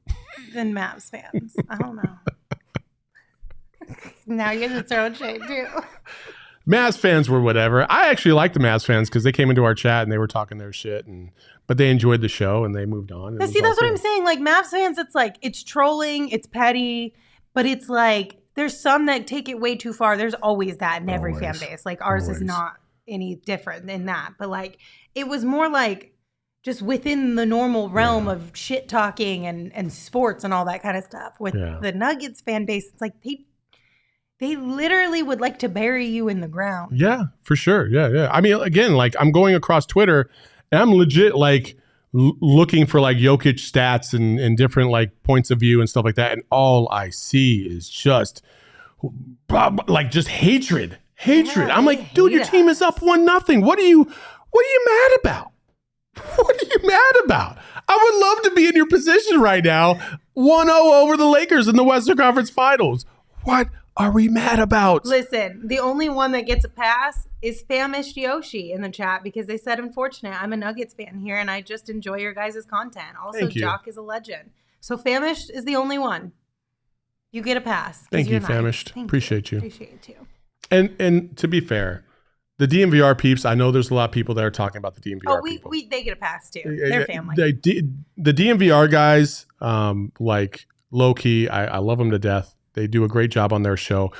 Than Mavs fans. I don't know. Now you're just throwing shade too. Mavs fans were whatever. I actually liked the Mavs fans because they came into our chat and they were talking their shit, but they enjoyed the show and they moved on. See, that's what I'm saying. Like Mavs fans, it's like it's trolling, it's petty, but it's like there's some that take it way too far. There's always that in every fan base. Like ours is not any different than that. But like it was more like just within the normal realm of shit talking and sports and all that kind of stuff. With the Nuggets fan base, it's like they literally would like to bury you in the ground. Yeah, for sure. Yeah. I mean, again, like I'm going across Twitter and I'm legit like looking for like Jokic stats and different like points of view and stuff like that. And all I see is just like just hatred. I'm like, dude, your team is up 1-0. What are you mad about? What are you mad about? I would love to be in your position right now. 1-0 over the Lakers in the Western Conference Finals. What are we mad about? Listen, the only one that gets a pass is Famished Yoshi in the chat because they said, unfortunate, I'm a Nuggets fan here and I just enjoy your guys' content. Also, Jock is a legend. So Famished is the only one. You get a pass. Thank you, Famished. Appreciate you. Appreciate you too. And to be fair, the DMVR peeps, I know there's a lot of people that are talking about the DMVR people. They get a pass too. They're family. The DMVR guys, like low-key, I love them to death. They do a great job on their show.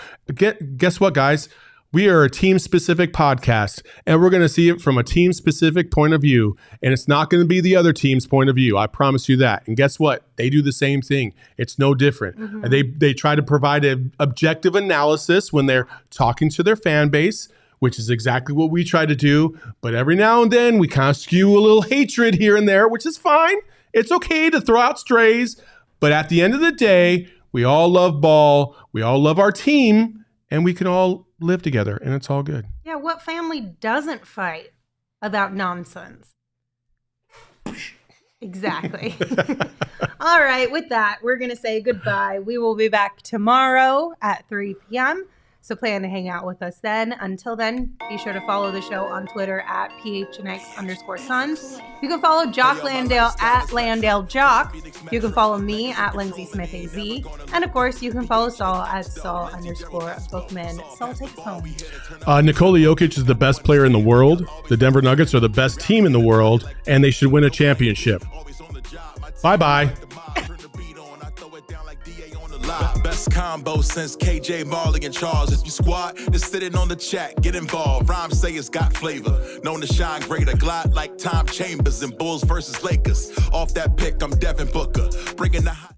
Guess what, guys? We are a team-specific podcast, and we're going to see it from a team-specific point of view, and it's not going to be the other team's point of view. I promise you that. And guess what? They do the same thing. It's no different. And they try to provide an objective analysis when they're talking to their fan base, which is exactly what we try to do. But every now and then, we kind of skew a little hatred here and there, which is fine. It's okay to throw out strays. But at the end of the day, we all love ball. We all love our team. And we can all live together. And it's all good. Yeah, what family doesn't fight about nonsense? Exactly. All right, with that, we're going to say goodbye. We will be back tomorrow at 3 p.m., so plan to hang out with us then. Until then, be sure to follow the show on Twitter at PHNX_Suns. You can follow Jock Landale at LandaleJock. You can follow me at Lindsay Smith AZ. And of course, you can follow Saul at Saul_Bookman. Saul, take us home. Nikola Jokic is the best player in the world. The Denver Nuggets are the best team in the world, and they should win a championship. Bye-bye. Best combo since KJ, Marley, and Charles. If you squad, just sitting on the chat, get involved. Rhymes say it's got flavor. Known to shine greater. Glide like Tom Chambers in Bulls versus Lakers. Off that pick, I'm Devin Booker. Bringing the hot.